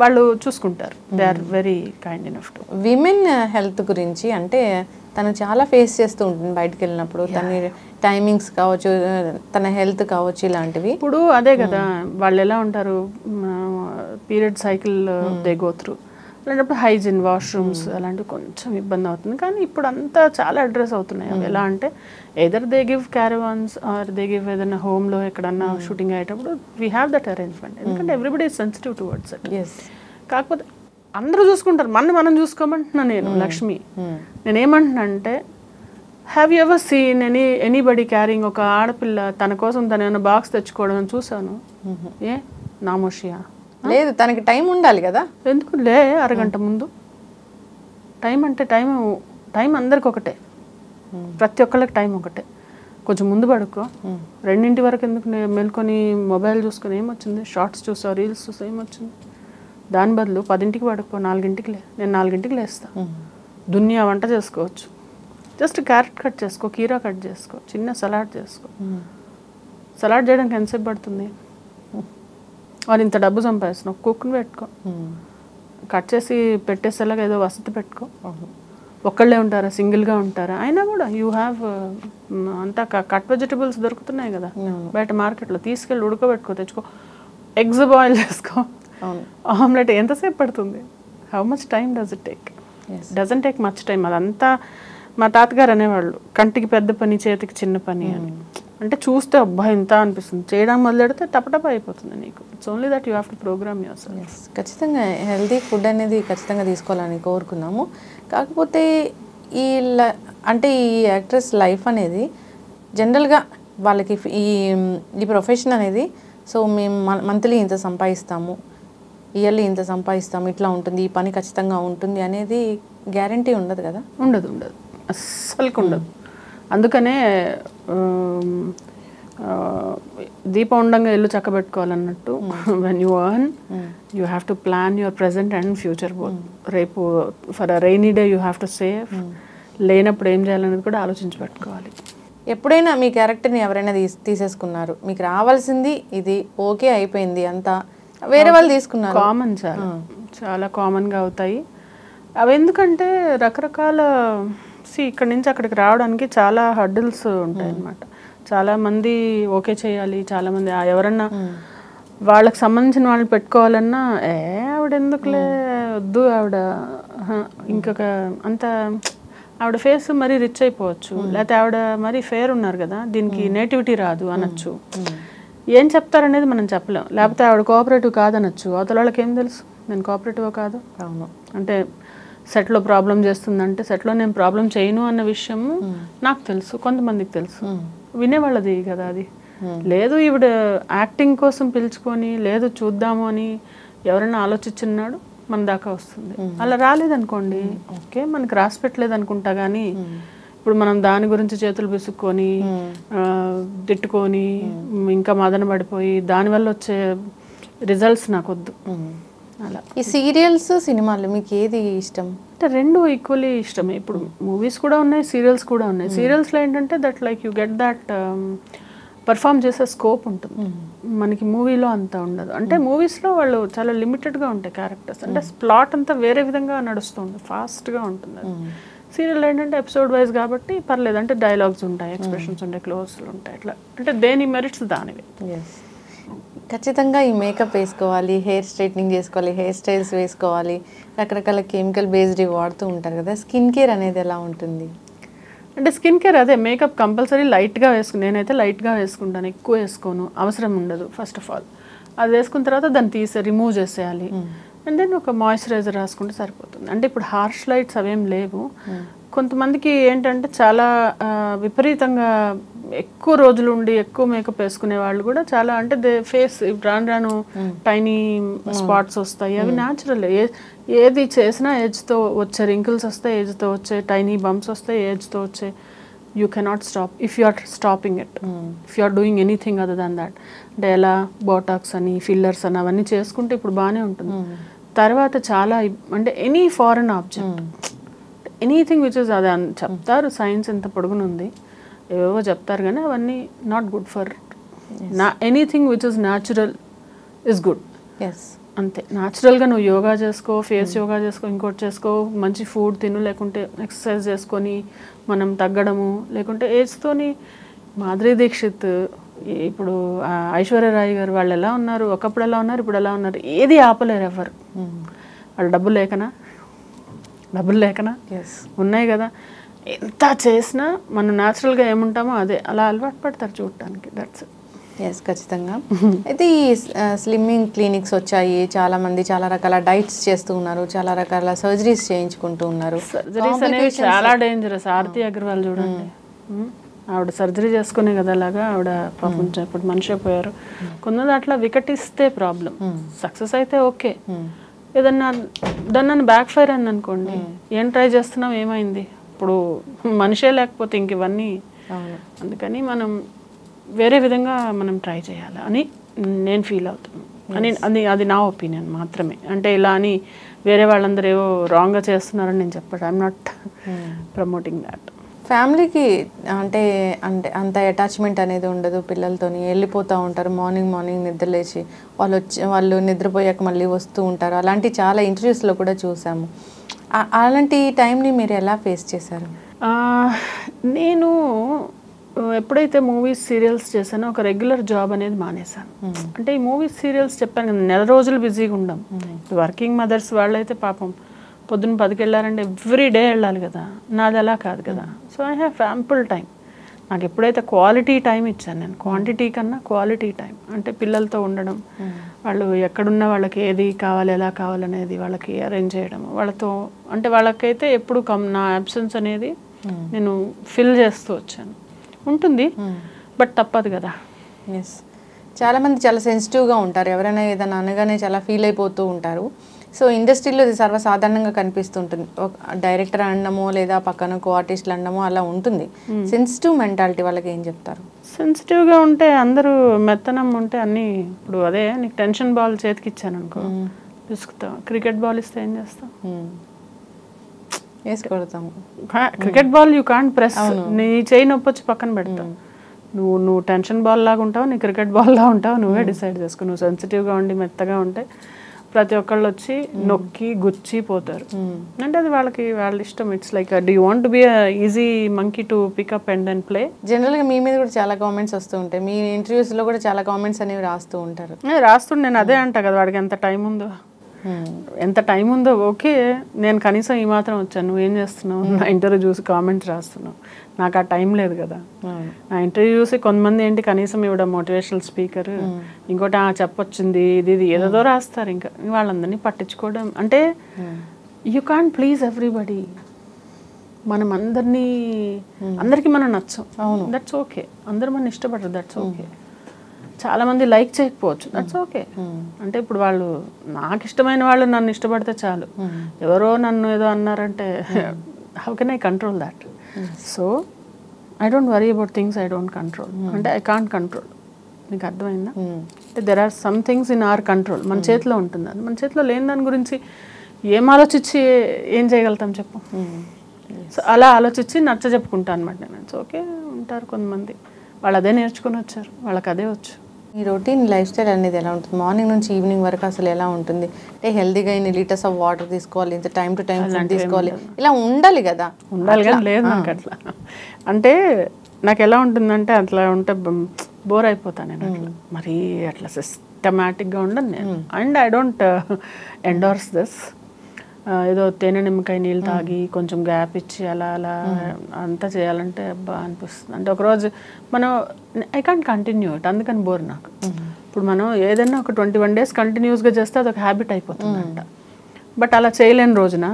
B: వాళ్ళు చూసుకుంటారు. They are very kind enough to.
A: Women health గురించి అంటే తను చాలా ఫేస్ చేస్తూ ఉంటుంది బయటకు వెళ్ళినప్పుడు, తన టైమింగ్స్ కావచ్చు, తన హెల్త్ కావచ్చు, ఇలాంటివి.
B: ఇప్పుడు అదే కదా వాళ్ళు ఎలా ఉంటారు, period cycle they go through, అలాంటప్పుడు హైజీన్, వాష్రూమ్స్ అలాంటివి కొంచెం ఇబ్బంది అవుతుంది. కానీ ఇప్పుడు అంతా చాలా అడ్రస్ అవుతున్నాయి. అవి ఎలా అంటే either they give caravans or they give ఏదైనా హోమ్లో ఎక్కడన్నా షూటింగ్ అయ్యేటప్పుడు వీ హ్యావ్ దట్ అరేంజ్మెంట్. ఎందుకంటే everybody is sensitive towards it. కాకపోతే అందరూ చూసుకుంటారు, మనం చూసుకోమంటున్నా నేను లక్ష్మి. నేనేమంటున్నా అంటే, have you ever seen anybody carrying, ఒక ఆడపిల్ల తన కోసం తను ఏమైనా బాక్స్ తెచ్చుకోవడం చూసాను? ఏ నామోషియా?
A: లేదు, తనకి టైం ఉండాలి కదా.
B: ఎందుకు లే, అరగంట ముందు. టైం అంటే టైం అందరికి ఒకటే, ప్రతి ఒక్కళ్ళకి టైం ఒకటే. కొంచెం ముందు పడుకో, 2 వరకు ఎందుకు మేల్కొని మొబైల్ చూసుకొని ఏమొచ్చింది, షార్ట్స్ చూసా, రీల్స్ చూసా ఏమొచ్చింది? దాని బదులు 10కి పడుకో, 4కి లే. నేను 4కి లేస్తా, దునియా వంట చేసుకోవచ్చు. జస్ట్ క్యారెట్ కట్ చేసుకో, కీరా కట్ చేసుకో, చిన్న సలాడ్ చేసుకో. సలాడ్ చేయడానికి ఎంతసేపు పడుతుంది? వాళ్ళు ఇంత డబ్బు సంపాదిస్తున్నావు, కుక్ని పెట్టుకో, కట్ చేసి పెట్టేసేలాగా ఏదో వసతి పెట్టుకో. ఒక్కళ్ళే ఉంటారా, సింగిల్గా ఉంటారా? అయినా కూడా యూ హ్యావ్ అంతా కట్ వెజిటబుల్స్ దొరుకుతున్నాయి కదా బయట మార్కెట్లో, తీసుకెళ్ళి ఉడకబెట్టుకో, తెచ్చుకో. ఎగ్స్ బాయిల్ చేసుకో, ఆమ్లెట్. ఎంతసేపు పడుతుంది? How much time does it take? Doesn't take much time. అదంతా మా తాతగారు అనేవాళ్ళు, కంటికి పెద్ద పని చేతికి చిన్న పని అని. అంటే చూస్తే అబ్బా ఇంత అనిపిస్తుంది, చేయడం మొదలెడితే టపటప అయిపోతుంది నీకు. It's only that you have to programme your self.
A: ఖచ్చితంగా హెల్తీ ఫుడ్ అనేది ఖచ్చితంగా తీసుకోవాలని కోరుకున్నాము. కాకపోతే అంటే ఈ యాక్ట్రెస్ లైఫ్ అనేది జనరల్గా వాళ్ళకి ఈ ప్రొఫెషన్ అనేది, సో మేము మంత్లీ ఇంత సంపాదిస్తాము, ఇయర్లీ ఇంత సంపాదిస్తాము, ఇట్లా ఉంటుంది, ఈ పని ఖచ్చితంగా ఉంటుంది అనేది గ్యారంటీ ఉండదు కదా.
B: ఉండదు, అస్సలుకు ఉండదు. అందుకనే దీపం ఉండంగా ఇల్లు చక్కబెట్టుకోవాలన్నట్టు, when you earn you have to plan your present and future both. రేపు for a rainy day you have to save, లేనప్పుడు ఏం చేయాలనేది కూడా ఆలోచించి పెట్టుకోవాలి.
A: ఎప్పుడైనా మీ క్యారెక్టర్ని ఎవరైనా తీసేసుకున్నారు, మీకు రావాల్సింది ఇది ఓకే అయిపోయింది అంతా, వేరే వాళ్ళు తీసుకున్నారు?
B: కామన్, చాలా కామన్గా అవుతాయి అవి. ఎందుకంటే రకరకాల ఇక్కడి నుంచి అక్కడికి రావడానికి చాలా హర్డిల్స్ ఉంటాయి అన్నమాట. చాలామంది ఓకే చేయాలి, చాలామంది ఎవరన్నా వాళ్ళకి సంబంధించిన వాళ్ళు పెట్టుకోవాలన్నా ఆవిడ ఎందుకులే వద్దు, ఆవిడ ఇంకొక అంత ఆవిడ ఫేస్ మరీ రిచ్ అయిపోవచ్చు, లేకపోతే ఆవిడ మరీ ఫేర్ ఉన్నారు కదా, దీనికి నేటివిటీ రాదు అనొచ్చు. ఏం చెప్తారనేది మనం చెప్పలేం. లేకపోతే ఆవిడ కోఆపరేటివ్ కాదనొచ్చు, అవతల వాళ్ళకి ఏం తెలుసు నేను కోఆపరేటివ్ కాదు.
A: అవును, అంటే
B: సెట్లో ప్రాబ్లం చేస్తుందంటే సెట్లో నేను ప్రాబ్లం చేయను అన్న విషయము నాకు తెలుసు, కొంతమందికి తెలుసు, వినేవాళ్ళది కదా అది. లేదు ఈవిడ యాక్టింగ్ కోసం పిలుచుకొని, లేదు చూద్దాము అని ఎవరైనా ఆలోచించున్నాడు మన దాకా వస్తుంది. అలా రాలేదనుకోండి, ఓకే మనకి రాసి పెట్టలేదు అనుకుంటా. కానీ ఇప్పుడు మనం దాని గురించి చేతులు పిసుక్కొని తిట్టుకొని ఇంకా మదన పడిపోయి దానివల్ల వచ్చే రిజల్ట్స్ నాకు వద్దు. అలా
A: ఈ సీరియల్స్ సినిమాలు మీకు ఏది ఇష్టం?
B: అంటే రెండు ఈక్వల్లీ ఇష్టమే. ఇప్పుడు మూవీస్ కూడా ఉన్నాయి, సీరియల్స్ కూడా ఉన్నాయి. సీరియల్స్లో ఏంటంటే that like you get that perform చేసే స్కోప్ ఉంటుంది, మనకి మూవీలో అంత ఉండదు. అంటే మూవీస్లో వాళ్ళు చాలా లిమిటెడ్గా ఉంటాయి క్యారెక్టర్స్, అంటే ప్లాట్ అంతా వేరే విధంగా నడుస్తుంది, ఫాస్ట్గా ఉంటుంది. సీరియల్ ఏంటంటే ఎపిసోడ్ వైజ్ కాబట్టి పర్లేదు, అంటే డైలాగ్స్ ఉంటాయి, ఎక్స్ప్రెషన్స్ ఉంటాయి, క్లోజ్లు ఉంటాయి, అట్లా అంటే దేని మెరిట్స్ దానివి.
A: ఖచ్చితంగా ఈ మేకప్ వేసుకోవాలి, హెయిర్ స్ట్రైట్నింగ్ చేసుకోవాలి, హెయిర్ స్టైల్స్ వేసుకోవాలి, రకరకాల కెమికల్ బేస్డ్ వాడుతూ ఉంటారు కదా. స్కిన్ కేర్ అనేది ఎలా ఉంటుంది?
B: అంటే స్కిన్ కేర్ అదే మేకప్ కంపల్సరీ లైట్గా నేనైతే లైట్గా వేసుకుంటాను, ఎక్కువ వేసుకోను, అవసరం ఉండదు. ఫస్ట్ ఆఫ్ ఆల్ అది వేసుకున్న తర్వాత దాన్ని రిమూవ్ చేసేయాలి. అండ్ దెన్ ఒక మాయిశ్చరైజర్ రాసుకుంటే సరిపోతుంది. అంటే ఇప్పుడు హార్ష్ లైట్స్ అవేం లేవు. కొంతమందికి ఏంటంటే చాలా విపరీతంగా ఎక్కువ రోజులు ఉండి ఎక్కువ మేకప్ వేసుకునే వాళ్ళు కూడా చాలా, అంటే ఫేస్ రాను టైనీ స్పాట్స్ వస్తాయి, అవి న్యాచురల్. ఏది చేసినా ఏజ్తో వచ్చే రింకిల్స్ వస్తాయి, ఏజ్తో వచ్చే టైనీ బంప్స్ వస్తాయి, ఏజ్తో వచ్చే. You cannot stop if you are stopping it, if you are doing anything other than that. అంటే ఎలా బోటాక్స్ అని ఫిల్లర్స్ అని అవన్నీ చేసుకుంటే ఇప్పుడు బాగానే ఉంటుంది. తర్వాత చాలా అంటే any foreign object, anything which is అది చెప్తారు, సైన్స్ ఎంత పొడుగునుంది ఏవేవో చెప్తారు, కానీ అవన్నీ not good for anything which is natural is good. అంతే, న్యాచురల్గా నువ్వు యోగా చేసుకో, ఫేస్ యోగా చేసుకో, ఇంకోటి చేసుకో, మంచి ఫుడ్ తిను, లేకుంటే ఎక్సర్సైజ్ చేసుకొని మనం తగ్గడము, లేకుంటే ఏజ్తోని మాధురి దీక్షిత్, ఇప్పుడు ఐశ్వర్యరాయ్ గారు వాళ్ళు ఎలా ఉన్నారు, ఒకప్పుడు ఎలా ఉన్నారు, ఇప్పుడు ఎలా ఉన్నారు, ఏది ఆపలేరు ఎవరు. వాళ్ళు డబ్బులు లేకనా ఉన్నాయి కదా. ఎంత చేసినా మనం న్యాచురల్గా ఏముంటామో అదే అలా అలవాటు పడతారు చూడటానికి. దట్స్
A: ఎస్, ఖచ్చితంగా. అయితే ఈ స్లిమ్మింగ్ క్లినిక్స్ వచ్చాయి, చాలా మంది చాలా రకాల డైట్స్ చేస్తూ ఉన్నారు, చాలా రకాల సర్జరీస్ చేయించుకుంటూ ఉన్నారు.
B: సర్జరీస్ అనేవి చాలా డేంజరస్. ఆరతి అగర్వాల్ చూడండి, ఆవిడ సర్జరీ చేసుకునే కదా అలాగా, ఆవిడ పాపం ఇప్పుడు మనిషి అయిపోయారు. కొందరు అట్లా వికటిస్తే ప్రాబ్లం, సక్సెస్ అయితే ఓకే, ఏదన్నా దాన్ని బ్యాక్ ఫైర్ అని అనుకోండి, ఏం ట్రై చేస్తున్నాం, ఏమైంది, ఇప్పుడు మనిషే లేకపోతే ఇంక ఇవన్నీ. అందుకని మనం వేరే విధంగా మనం ట్రై చేయాలి అని నేను ఫీల్ అవుతాను. అది నా ఒపీనియన్ మాత్రమే. అంటే ఇలా అని వేరే వాళ్ళందరూ ఏవో రాంగ్గా చేస్తున్నారని నేను చెప్పాను. I'm not promoting that.
A: ఫ్యామిలీకి అంటే అంటే అంత అటాచ్మెంట్ అనేది ఉండదు, పిల్లలతోని వెళ్ళిపోతూ ఉంటారు, మార్నింగ్ నిద్రలేచి వాళ్ళు నిద్రపోయాక మళ్ళీ వస్తూ ఉంటారు. అలాంటి చాలా ఇంటర్వ్యూస్లో కూడా చూసాము. అలాంటి టైంని మీరు ఎలా ఫేస్ చేశారు?
B: నేను ఎప్పుడైతే మూవీస్ సీరియల్స్ చేశానో ఒక రెగ్యులర్ జాబ్ అనేది మానేశాను. అంటే ఈ మూవీస్ సీరియల్స్ చెప్పాను కదా, నెల రోజులు బిజీగా ఉండం. వర్కింగ్ మదర్స్ వాళ్ళైతే పాపం పొద్దున్న 10కి వెళ్ళారంటే ఎవ్రీ డే వెళ్ళాలి కదా, నాది అలా కాదు కదా. So I have ample time. నాకు ఎప్పుడైతే క్వాలిటీ టైం ఇచ్చాను నేను, క్వాంటిటీ కన్నా క్వాలిటీ టైం, అంటే పిల్లలతో ఉండడం, వాళ్ళు ఎక్కడున్నా వాళ్ళకి ఏది కావాలి, ఎలా కావాలనేది వాళ్ళకి అరేంజ్ చేయడం, వాళ్ళతో అంటే వాళ్ళకైతే ఎప్పుడు నా అబ్సెన్స్ అనేది నేను ఫిల్ చేస్తూ వచ్చాను. ఉంటుంది బట్ తప్పదు కదా.
A: ఎస్, చాలామంది చాలా సెన్సిటివ్గా ఉంటారు, ఎవరైనా ఏదైనా అనగానే చాలా ఫీల్ అయిపోతూ ఉంటారు. సో ఇండస్ట్రీలో ఇది సర్వసాధారణంగా కనిపిస్తుంటుంది, డైరెక్టర్ అనడమో లేదా పక్కన కో ఆర్టిస్టులు అనడమో అలా ఉంటుంది. సెన్సిటివ్ మెంటాలిటీ వాళ్ళకి ఏం చెప్తారు?
B: సెన్సిటివ్గా ఉంటే అందరూ మెత్తనం ఉంటే అన్నీ, ఇప్పుడు అదే నీకు టెన్షన్ బాల్ చేతికి ఇచ్చాను అనుకో, విసుకుతావు. క్రికెట్ బాల్ ఇస్తే ఏం చేస్తావు?
A: వేసి కొడతాము.
B: Cricket ball you can't press, నీ చేయి నొప్పి వచ్చి పక్కన పెడతావు. నువ్వు టెన్షన్ బాల్ లాగా ఉంటావు, నీ క్రికెట్ బాల్ లాగా ఉంటావు, నువ్వే డిసైడ్ చేసుకో. నువ్వు సెన్సిటివ్గా ఉండి మెత్తగా ఉంటే ప్రతి ఒక్కళ్ళు వచ్చి నొక్కి గుచ్చి పోతారు. అంటే అది వాళ్ళ ఇష్టం. It's like do you want to be easy monkey to pick up and then play.
A: జనరల్గా మీ మీద కూడా చాలా కామెంట్స్ వస్తూ ఉంటాయి, మీ ఇంటర్వ్యూస్లో కూడా చాలా కామెంట్స్ అనేవి రాస్తూ ఉంటారు.
B: నేను అదే అంటా కదా, వాడికి ఎంత టైం ఉందో ఓకే, నేను కనీసం ఈ మాత్రం వచ్చాను, నువ్వేం చేస్తున్నావు, నా ఇంటర్వ్యూ చూసి కామెంట్స్ రాస్తున్నావు, నాకు ఆ టైం లేదు కదా. నా ఇంటర్వ్యూ చూసి కొంతమంది ఏంటి కనీసం ఇవిడ మోటివేషనల్ స్పీకర్, ఇంకోటి చెప్పొచ్చింది, ఇది ఏదో రాస్తారు. ఇంకా వాళ్ళందరినీ పట్టించుకోవడం అంటే యూ కాంట్ ప్లీజ్ ఎవ్రీబడి. మనం అందరికీ మనం నచ్చం, దట్స్ ఓకే. అందరూ మనం ఇష్టపడరు, దట్స్ ఓకే. చాలా మంది లైక్ చేయకపోవచ్చు, దట్స్ ఓకే. అంటే ఇప్పుడు వాళ్ళు నాకు ఇష్టమైన వాళ్ళు నన్ను ఇష్టపడితే చాలు, ఎవరో నన్ను ఏదో అన్నారంటే how can I control that? So I don't worry about things I don't control. అంటే ఐ కాంట్ కంట్రోల్. నీకు అర్థమైందా? అంటే there are some things in our control. మన చేతిలో ఉంటుంది. అది మన చేతిలో లేని దాని గురించి ఏం ఆలోచించి ఏం చేయగలుగుతాం చెప్పు. సో అలా ఆలోచించి నచ్చ చెప్పుకుంటాను అనమాట నేను. సో ఓకే ఉంటారు కొంతమంది, వాళ్ళు అదే నేర్చుకుని వచ్చారు, వాళ్ళకి అదే వచ్చు.
A: ఈ రొటీన్ లైఫ్ స్టైల్ అనేది ఎలా ఉంటుంది? మార్నింగ్ నుంచి ఈవినింగ్ వరకు అసలు ఎలా ఉంటుంది? అంటే హెల్తీగా ఇన్ని లీటర్స్ ఆఫ్ వాటర్ తీసుకోవాలి, ఇంత టైం టు టైం ఫుడ్ తీసుకోవాలి, ఇలా ఉండాలి కదా?
B: ఉండాలి కానీ లేదు నాకు అట్లా. అంటే నాకు ఎలా ఉంటుందంటే అట్లా ఉంటే బోర్ అయిపోతాను నేను. అట్లా మరీ అట్లా సిస్టమాటిక్గా ఉండను నేను. And I don't endorse this. ఏదో తేనె నిమ్మకాయ నీళ్ళు తాగి కొంచెం గ్యాప్ ఇచ్చి అలా అలా అంతా చేయాలంటే అబ్బా అనిపిస్తుంది. అంటే ఒకరోజు మనం ఐ కాంట్ కంటిన్యూ ఇట్, అందుకని బోర్ నాకు. ఇప్పుడు మనం ఏదైనా ఒక 21 days కంటిన్యూస్గా చేస్తే అదొక హ్యాబిట్ అయిపోతుందంట. బట్ అలా చేయలేని రోజున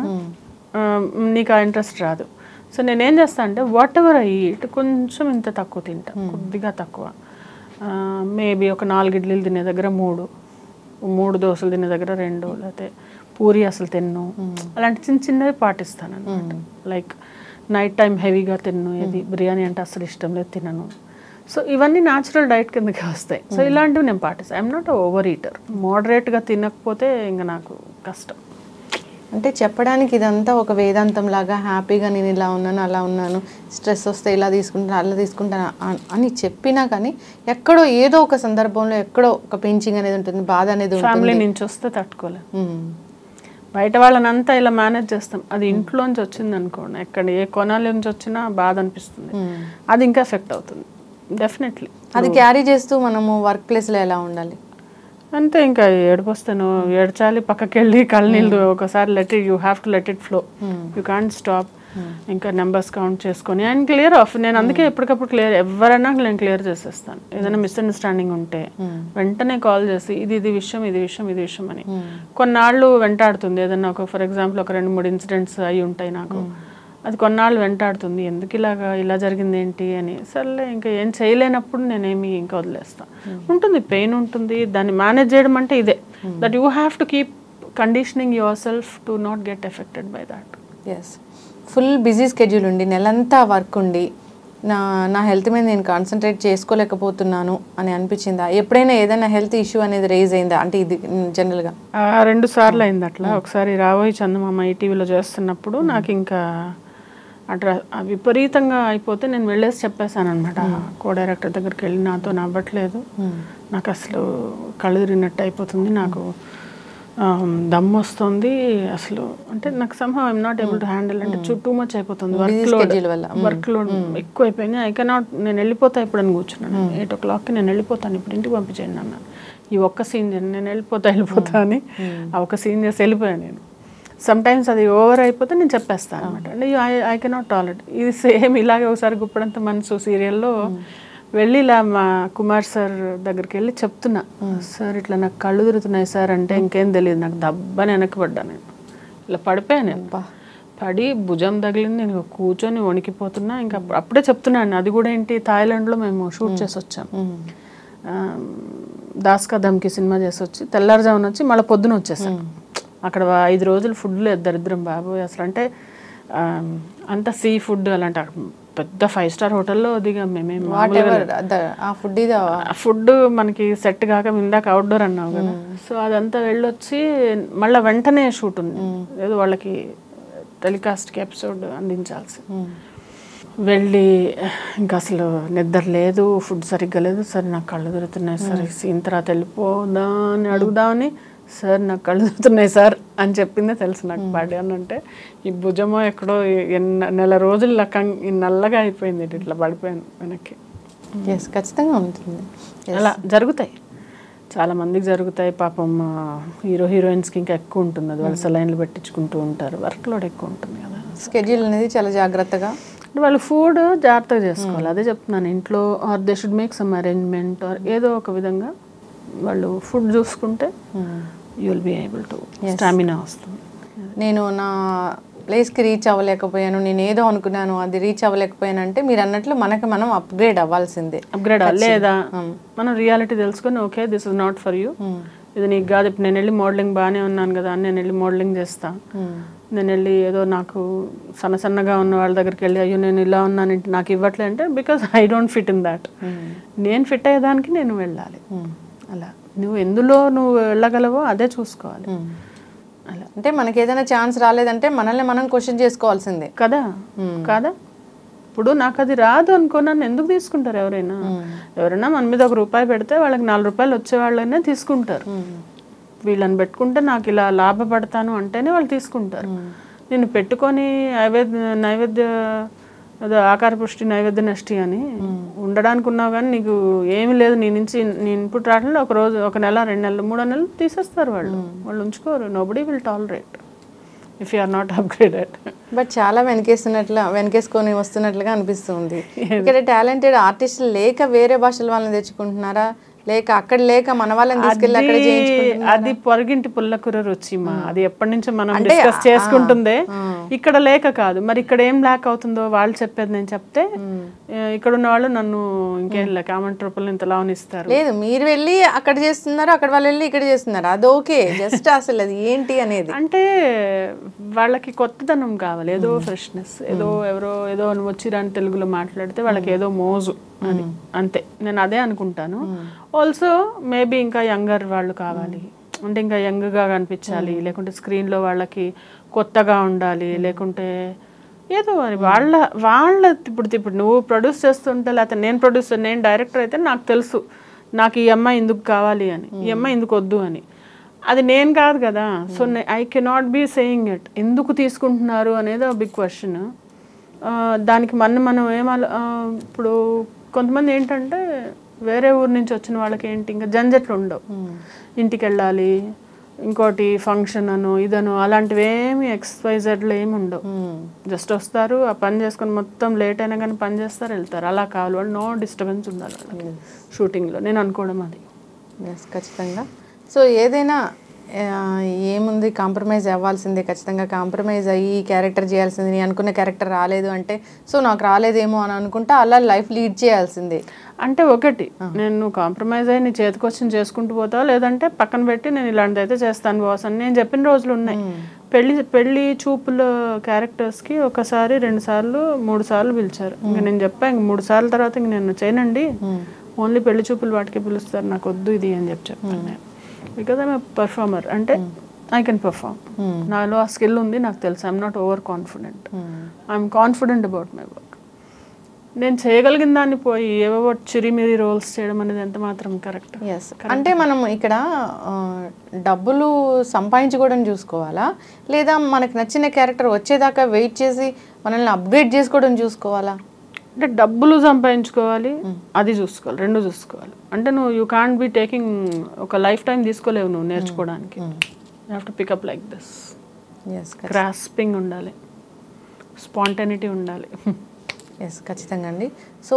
B: నీకు ఆ ఇంట్రెస్ట్ రాదు. సో నేనేం చేస్తాను అంటే వాట్ ఎవర్ ఐ ఈట్ కొంచెం ఇంత తక్కువ తింటా, కొద్దిగా తక్కువ. మేబీ ఒక 4 ఇడ్లీలు తినే దగ్గర 3 దోశలు తినే దగ్గర 2, లేకపోతే పూరి అసలు తిన్ను. అలాంటి చిన్న చిన్నవి పాటిస్తాను అనమాట. లైక్ నైట్ టైం హెవీగా తిన్ను, ఏది బిర్యానీ అంటే అసలు ఇష్టం లేదు తినను. సో ఇవన్నీ న్యాచురల్ డైట్ కిందకి వస్తాయి. సో ఇలాంటివి నేను పాటిస్తాను. I'm not overeater. మోడరేట్గా తినకపోతే ఇంకా నాకు కష్టం.
A: అంటే చెప్పడానికి ఇదంతా ఒక వేదాంతం లాగా హ్యాపీగా నేను ఇలా ఉన్నాను అలా ఉన్నాను, స్ట్రెస్ వస్తే ఇలా తీసుకుంటాను అలా తీసుకుంటాను అని చెప్పినా కానీ ఎక్కడో ఏదో ఒక సందర్భంలో ఎక్కడో ఒక పెంచింగ్ అనేది ఉంటుంది, బాధ అనేది ఉంటుంది.
B: ఫ్యామిలీ నుంచి వస్తే తట్టుకోలేదు. బయట వాళ్ళనంతా ఇలా మేనేజ్ చేస్తాం. అది ఇంట్లోంచి వచ్చింది అనుకోండి, ఎక్కడ ఏ కొనాల నుంచి వచ్చినా బాధ అనిపిస్తుంది. అది ఇంకా ఎఫెక్ట్ అవుతుంది డెఫినెట్లీ.
A: అది క్యారీ చేస్తూ మనము వర్క్ ప్లేస్లో ఎలా ఉండాలి
B: అంతే. ఇంకా ఏడిపోస్తాను, ఏడ్చాలి, పక్కకి వెళ్ళి కళ్ళు నీళ్ళు ఒకసారి you have to let it flow. You can't stop. ఇంకా నెంబర్స్ కౌంట్ చేసుకొని అండ్ క్లియర్ ఆఫ్. నేను అందుకే ఎప్పటికప్పుడు క్లియర్, ఎవరైనా నేను క్లియర్ చేసేస్తాను. ఏదైనా మిస్అండర్స్టాండింగ్ ఉంటే వెంటనే కాల్ చేసి ఇది విషయం అని. కొన్నాళ్ళు వెంటాడుతుంది. ఏదైనా ఒక ఫర్ ఎగ్జాంపుల్ ఒక 2-3 ఇన్సిడెంట్స్ అయి ఉంటాయి నాకు. అది కొన్నాళ్ళు వెంటాడుతుంది, ఎందుకు ఇలా జరిగింది ఏంటి అని. సర్లే ఇంకా ఏం చేయలేనప్పుడు నేనేమి ఇంకా వదిలేస్తాను. ఉంటుంది, పెయిన్ ఉంటుంది, దాన్ని మేనేజ్ చేయడం అంటే ఇదే. That you have to keep conditioning yourself to not get affected by that.
A: Yes, full busy schedule ఉండి నెలంతా వర్క్ ఉండి నా హెల్త్ మీద నేను కాన్సన్ట్రేట్ చేసుకోలేకపోతున్నాను అని అనిపించిందా? ఎప్పుడైనా ఏదైనా హెల్త్ ఇష్యూ అనేది రేజ్ అయిందా? అంటే ఇది జనరల్గా
B: 2 సార్లు అయింది అట్లా. ఒకసారి రాబోయే చందమామ ఈటీవీలో చేస్తున్నప్పుడు నాకు ఇంకా అట్లా విపరీతంగా అయిపోతే నేను వెళ్ళేసి చెప్పేశాను అనమాట. కో డైరెక్టర్ దగ్గరికి వెళ్ళి నాతో నవ్వట్లేదు, నాకు అసలు కళ్ళు తిరిగినట్టు అయిపోతుంది, నాకు దమ్ము వస్తుంది అసలు. అంటే నాకు somehow I'm not able to handle. అంటే టూ మచ్ అయిపోతుంది, వర్క్ లోడ్ ఎక్కువ అయిపోయింది. ఐ కెనాట్, నేను వెళ్ళిపోతా ఇప్పుడు అని కూర్చున్నాను. 8 o'clockకి నేను వెళ్ళిపోతాను, ఇప్పుడు ఇంటికి పంపించేయండి అన్న. ఈ ఒక్క సీన్ నేను వెళ్ళిపోతా అని ఆ ఒక్క సీన్ చేసి వెళ్ళిపోయాను నేను. సమ్టైమ్స్ అది ఓవర్ అయిపోతే నేను చెప్పేస్తాను అనమాట. అంటే ఐ కెనాట్ టాలరేట్. ఇది సేమ్ ఇలాగే ఒకసారి గుప్పడంత మనసు సీరియల్లో వెళ్ళి ఇలా మా కుమార్ సార్ దగ్గరికి వెళ్ళి చెప్తున్నా, సార్ ఇట్లా నాకు కళ్ళు తిరుగుతున్నాయి సార్ అంటే ఇంకేం తెలియదు, నాకు దబ్బని వెనక్కి పడ్డా. నేను ఇలా పడిపోయాను. నేను పడి భుజం తగిలింది, నేను కూర్చొని వణికిపోతున్నా. ఇంకా అప్పుడే చెప్తున్నాను, అది కూడా ఏంటి థాయిలాండ్లో మేము షూట్ చేసి వచ్చాం. దాస్ కా ధమ్కి సినిమా చేసి వచ్చి తెల్లారుజామున వచ్చి మళ్ళీ పొద్దున వచ్చేసాం. అక్కడ 5 రోజులు ఫుడ్ లేదు, దరిద్రం బాబు అసలు. అంటే అంత సీ ఫుడ్ అలాంటి పెద్ద 5-star హోటల్లో దిగాం మేమేం. ఫుడ్ మనకి సెట్ కాక ఇందాక అవుట్డోర్ అన్నావు కదా, సో అదంతా వెళ్ళొచ్చి మళ్ళీ వెంటనే షూట్ ఉంది, ఏదో వాళ్ళకి టెలికాస్ట్కి ఎపిసోడ్ అందించాల్సి. వెళ్ళి ఇంకా అసలు నిద్ర లేదు, ఫుడ్ సరిగ్గా లేదు. సరే నాకు కళ్ళు తిరుగుతున్నాయి సార్, సీన్ తర్వాత వెళ్ళిపోదా అని అడుగుదామని, సార్ నాకు కళ్ళు తిరుగుతున్నాయి సార్ అని చెప్పిందే తెలుసు నాకు. పడాను అంటే ఈ భుజమో ఎక్కడో నెల రోజులు నల్లగా అయిపోయింది, ఇట్లా పడిపోయాను వెనక్కి.
A: ఖచ్చితంగా ఉంటుంది,
B: అలా జరుగుతాయి, చాలా మందికి జరుగుతాయి. పాపం హీరోయిన్స్కి ఇంకా ఎక్కువ ఉంటుంది అది, వాళ్ళు సెలైన్లు పెట్టించుకుంటూ ఉంటారు, వర్క్ లోడ్ ఎక్కువ ఉంటుంది కదా.
A: స్కెడ్యూల్ అనేది చాలా జాగ్రత్తగా,
B: వాళ్ళు ఫుడ్ జాగ్రత్తగా చేసుకోవాలి. అదే చెప్తున్నాను, ఇంట్లో or they should make some arrangement or ఏదో ఒక విధంగా వాళ్ళు ఫుడ్ చూసుకుంటే you will be able to stamina వస్తుంది.
A: నేను నా ప్లేస్కి రీచ్ అవ్వలేకపోయాను, నేను ఏదో అనుకున్నాను అది రీచ్ అవ్వలేకపోయాను అంటే మీరు అన్నట్లు మనం అప్గ్రేడ్ అవ్వాల్సిందే.
B: అప్గ్రేడ్ లేదా మనం రియాలిటీ తెలుసుకొని okay this is not for you, ఇది నీకు కాదు. ఇప్పుడు నేను వెళ్ళి మోడలింగ్ బాగానే ఉన్నాను కదా అని నేను వెళ్ళి మోడలింగ్ చేస్తా, నేను వెళ్ళి ఏదో నాకు సన్నగా ఉన్న వాళ్ళ దగ్గరికి వెళ్ళి అయ్యో నేను ఇలా ఉన్నాను నాకు ఇవ్వట్లే అంటే because I don't fit in that. నేను ఫిట్ అయ్యేదానికి నేను వెళ్ళాలి. అలా నువ్వు ఎందులో నువ్వు వెళ్ళగలవో అదే చూసుకోవాలి.
A: అలా అంటే మనకి ఏదైనా ఛాన్స్ రాలేదంటే మనల్ని మనం క్వశ్చన్ చేసుకోవాల్సిందే
B: కదా. కాదా, ఇప్పుడు నాకు అది రాదు అనుకో నన్ను ఎందుకు తీసుకుంటారు ఎవరైనా? ఎవరైనా మన మీద ₹1 పెడితే వాళ్ళకి ₹4 వచ్చే వాళ్ళనే తీసుకుంటారు. వీళ్ళని పెట్టుకుంటే నాకు ఇలా లాభపడతాను అంటేనే వాళ్ళు తీసుకుంటారు. నేను పెట్టుకొని నైవేద్య ఆకార పుష్టి నైవేద్య నష్టి అని ఉండడానికి ఉన్నావు కానీ నీకు ఏమి లేదు నీ నుంచి నీ ఇన్పుట్ రావడంలో ఒక రోజు 1 నెల 2 నెలలు 3 నెలలు తీసేస్తారు వాళ్ళు ఉంచుకోరు. Nobody will tolerate if you are not upgraded.
A: But చాలా వెనకేసుకొని వస్తున్నట్లుగా అనిపిస్తుంది. ఇక్కడ టాలెంటెడ్ ఆర్టిస్టులు లేక వేరే భాషల వాళ్ళని తెచ్చుకుంటున్నారా, లేక అక్కడ లేక మన వాళ్ళని తీసుకెళ్ళి అక్కడ చేయించుకుంటున్నారా?
B: అది పొరగింటి పుల్లకూర రుచి మా, అది ఎప్పటి నుంచో మనం డిస్కస్ చేసుకుంటుందే. ఇక్కడ లేక కాదు, మరి ఇక్కడ ఏం ల్యాక్ అవుతుందో వాళ్ళు చెప్పేది నేను చెప్తే ఇక్కడ ఉన్న వాళ్ళు నన్ను ఇంకేం కామెంట్ రూపంలో ఇంతలా ఇస్తారు.
A: లేదు, మీరు వెళ్ళి అక్కడ చేస్తున్నారు, అక్కడ వాళ్ళు వెళ్ళి ఇక్కడ చేస్తున్నారు, అది ఓకే. జస్ట్ అసలు అది ఏంటి అనేది
B: అంటే వాళ్ళకి కొత్తదనం కావాలి, ఏదో ఫ్రెష్నెస్, ఎవరో ఏదో వచ్చిరాని తెలుగులో మాట్లాడితే వాళ్ళకి ఏదో మోజు అని, అంతే. నేను అదే అనుకుంటాను. ఆల్సో మేబీ ఇంకా యంగర్ వాళ్ళు కావాలి అంటే ఇంకా యంగ్గా కనిపించాలి, లేకుంటే స్క్రీన్లో వాళ్ళకి కొత్తగా ఉండాలి, లేకుంటే ఏదో అని వాళ్ళ ఇప్పుడు నువ్వు ప్రొడ్యూస్ చేస్తుంటే లేకపోతే నేను డైరెక్టర్ అయితే నాకు తెలుసు నాకు ఈ అమ్మాయి ఎందుకు కావాలి అని, ఈ అమ్మాయి ఎందుకు వద్దు అని. అది నేను కాదు కదా. So I cannot be saying it. ఎందుకు తీసుకుంటున్నారు అనేది బిగ్ క్వశ్చన్. దానికి మనం ఇప్పుడు కొంతమంది ఏంటంటే వేరే ఊరు నుంచి వచ్చిన వాళ్ళకి ఏంటి ఇంకా జంజట్లు ఉండవు. ఇంటికి వెళ్ళాలి, ఇంకోటి ఫంక్షన్ అను ఇదను అలాంటివి ఏమి XYZలు ఏమి ఉండవు. జస్ట్ వస్తారు, ఆ పని చేసుకొని మొత్తం లేట్ అయినా కానీ పని చేస్తారు, వెళ్తారు. అలా కావాలి వాళ్ళు, నో డిస్టర్బెన్స్ ఉండాలి వాళ్ళకి షూటింగ్లో, నేను అనుకోవడం అది.
A: ఖచ్చితంగా. సో ఏదైనా ఏముంది, కాంప్రమైజ్ అవ్వాల్సిందే, ఖచ్చితంగా కాంప్రమైజ్ అయ్యి ఈ క్యారెక్టర్ చేయాల్సింది. నేను అనుకున్న క్యారెక్టర్ రాలేదు అంటే సో నాకు రాలేదేమో అని అనుకుంటా అలా లైఫ్ లీడ్ చేయాల్సిందే.
B: అంటే ఒకటి నేను కాంప్రమైజ్ అయ్యి నీ చేతికొచ్చి చేసుకుంటూ పోతావు, లేదంటే పక్కన పెట్టి నేను ఇలాంటిది అయితే చేస్తాను బాస్ అని నేను చెప్పిన రోజులు ఉన్నాయి. పెళ్లి చూపుల క్యారెక్టర్స్కి 1 సారి 2 సార్లు 3 సార్లు పిలిచారు. ఇంకా నేను చెప్పాను, ఇంక 3 సార్ల తర్వాత ఇంక నేను చేయనండి, ఓన్లీ పెళ్లి చూపులు వాటికి పిలుస్తారు, నాకు వద్దు ఇది అని చెప్పాను నేను. బికాజ్ ఐఎమ్ ఎ పర్ఫార్మర్, అంటే ఐ కెన్ పర్ఫార్మ్, నాలో ఆ స్కిల్ ఉంది, నాకు తెలుసు. I'm not over confident, I'm confident about my work. నేను చేయగలిగిన దాన్ని పోయి ఏవో చిరిమిరి రోల్స్ చేయడం అనేది ఎంత మాత్రం కరెక్ట్?
A: అంటే మనం ఇక్కడ డబ్బులు సంపాదించుకోవడం చూసుకోవాలా, లేదా మనకు నచ్చిన క్యారెక్టర్ వచ్చేదాకా వెయిట్ చేసి మనల్ని అప్గ్రేడ్ చేసుకోవడం చూసుకోవాలా?
B: అంటే డబ్బులు సంపాదించుకోవాలి, అది చూసుకోవాలి, 2 చూసుకోవాలి. అంటే నువ్వు యూ కాంట్ బి టేకింగ్ ఒక లైఫ్ టైం తీసుకోలేవు నువ్వు నేర్చుకోవడానికి. You have to pick up like this. Grasping ఉండాలి, స్పాంటనిటీ ఉండాలి.
A: ఖచ్చితంగా అండి. So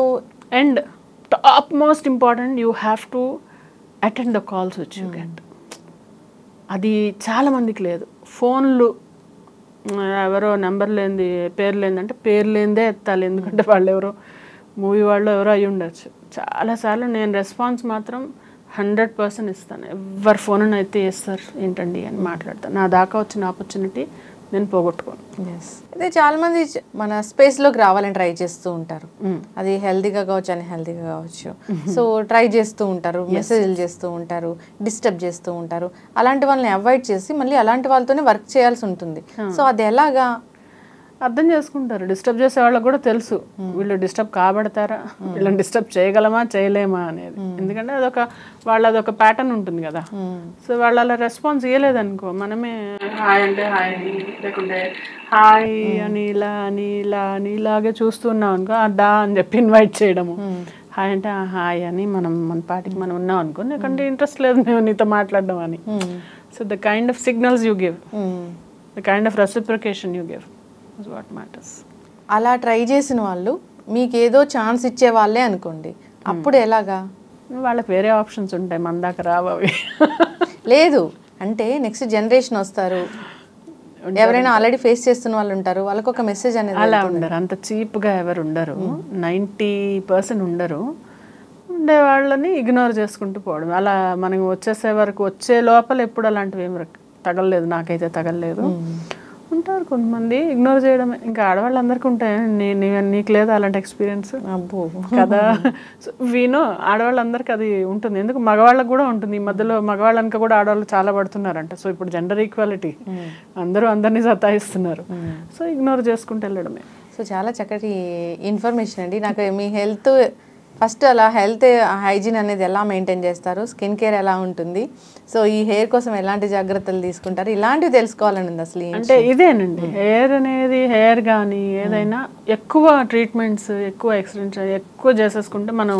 B: and top most important, you have to attend the calls which you get. అది చాలామందికి లేదు. ఫోన్లు ఎవరో నెంబర్ లేనిది పేరు లేనిది అంటే పేరు లేనిదే ఎత్తాలి, ఎందుకంటే వాళ్ళు ఎవరో మూవీ వాళ్ళు ఎవరో అయ్యి ఉండొచ్చు. చాలాసార్లు నేను రెస్పాన్స్ మాత్రం 100% ఇస్తాను. ఎవరి ఫోన్ అయితే చేస్తారు ఏంటండి అని మాట్లాడతాను. నా దాకా వచ్చిన ఆపర్చునిటీ నేను పోగొట్టుకోను.
A: అయితే చాలా మంది మన స్పేస్లోకి రావాలని ట్రై చేస్తూ ఉంటారు. అది హెల్తీగా కావచ్చు, అన్హెల్తీగా కావచ్చు. సో ట్రై చేస్తూ ఉంటారు, మెసేజ్లు చేస్తూ ఉంటారు, డిస్టర్బ్ చేస్తూ ఉంటారు. అలాంటి వాళ్ళని అవాయిడ్ చేసి మళ్ళీ అలాంటి వాళ్ళతోనే వర్క్ చేయాల్సి ఉంటుంది. సో అది ఎలాగా
B: అర్థం చేసుకుంటారు? డిస్టర్బ్ చేసే వాళ్ళకి కూడా తెలుసు వీళ్ళు డిస్టర్బ్ కాబడతారా, వీళ్ళని డిస్టర్బ్ చేయగలమా చేయలేమా అనేది. ఎందుకంటే అదొక ప్యాటర్న్ ఉంటుంది కదా. సో వాళ్ళు అలా రెస్పాన్స్ ఇవ్వలేదనుకో, మనమే హాయ్ అంటే హాయ్ అని, లేకుంటే హాయ్ అని ఇలాగే చూస్తున్నాం అనుకో, దా అని చెప్పి ఇన్వైట్ చేయడము. హాయ్ అంటే హాయ్ అని మన పాటికి మనం ఉన్నాం అనుకో, ఎందుకంటే ఇంట్రెస్ట్ లేదు మేము నీతో మాట్లాడడం అని. So the kind of signals you give, the kind of reciprocation you give is what matters.
A: అలా ట్రై చేసిన వాళ్ళు మీకు ఏదో ఛాన్స్ ఇచ్చే వాళ్ళే అనుకోండి, అప్పుడు ఎలాగా?
B: వాళ్ళకి వేరే ఆప్షన్స్ ఉంటాయి, మన దాకా రావు అవి.
A: లేదు అంటే నెక్స్ట్ జనరేషన్ వస్తారు, ఎవరైనా ఆల్రెడీ ఫేస్ చేస్తున్న వాళ్ళు ఉంటారు, వాళ్ళకి ఒక మెసేజ్ అనేది.
B: అలా ఉండరు, అంత చీప్గా ఎవరు ఉండరు, 90% ఉండరు. ఉండే వాళ్ళని ఇగ్నోర్ చేసుకుంటూ పోవడం. అలా మనం వచ్చే లోపల ఎప్పుడు అలాంటివి ఏమి తగలలేదు, నాకైతే తగలలేదు. ఉంటారు కొంతమంది ఇగ్నోర్ చేయడమే. ఇంకా ఆడవాళ్ళందరికీ ఉంటాయి, నీకు లేదా అలాంటి ఎక్స్పీరియన్స్ కదా. వీను ఆడవాళ్ళందరికీ అది ఉంటుంది, ఎందుకు మగవాళ్ళకి కూడా ఉంటుంది. ఈ మధ్యలో మగవాళ్ళంక కూడా ఆడవాళ్ళు చాలా పడుతున్నారంట. సో ఇప్పుడు జెండర్ ఈక్వాలిటీ, అందరూ అందరినీ సతాయిస్తున్నారు. సో ఇగ్నోర్ చేసుకుంటూ వెళ్ళడమే.
A: సో చాలా చక్కటి ఇన్ఫర్మేషన్ అండి. నాకు మీ హెల్త్ ఫస్ట్ అలా హెల్త్ హైజీన్ అనేది ఎలా మెయింటైన్ చేస్తారు, స్కిన్ కేర్ ఎలా ఉంటుంది, సో ఈ హెయిర్ కోసం ఎలాంటి జాగ్రత్తలు తీసుకుంటారు, ఇలాంటివి తెలుసుకోవాలని ఉంది అసలు.
B: అంటే ఇదేనండి, హెయిర్ అనేది హెయిర్ కానీ ఏదైనా ఎక్కువ ట్రీట్మెంట్స్, ఎక్కువ ఎక్స్టెన్షన్ ఎక్కువ చేసేసుకుంటే మనం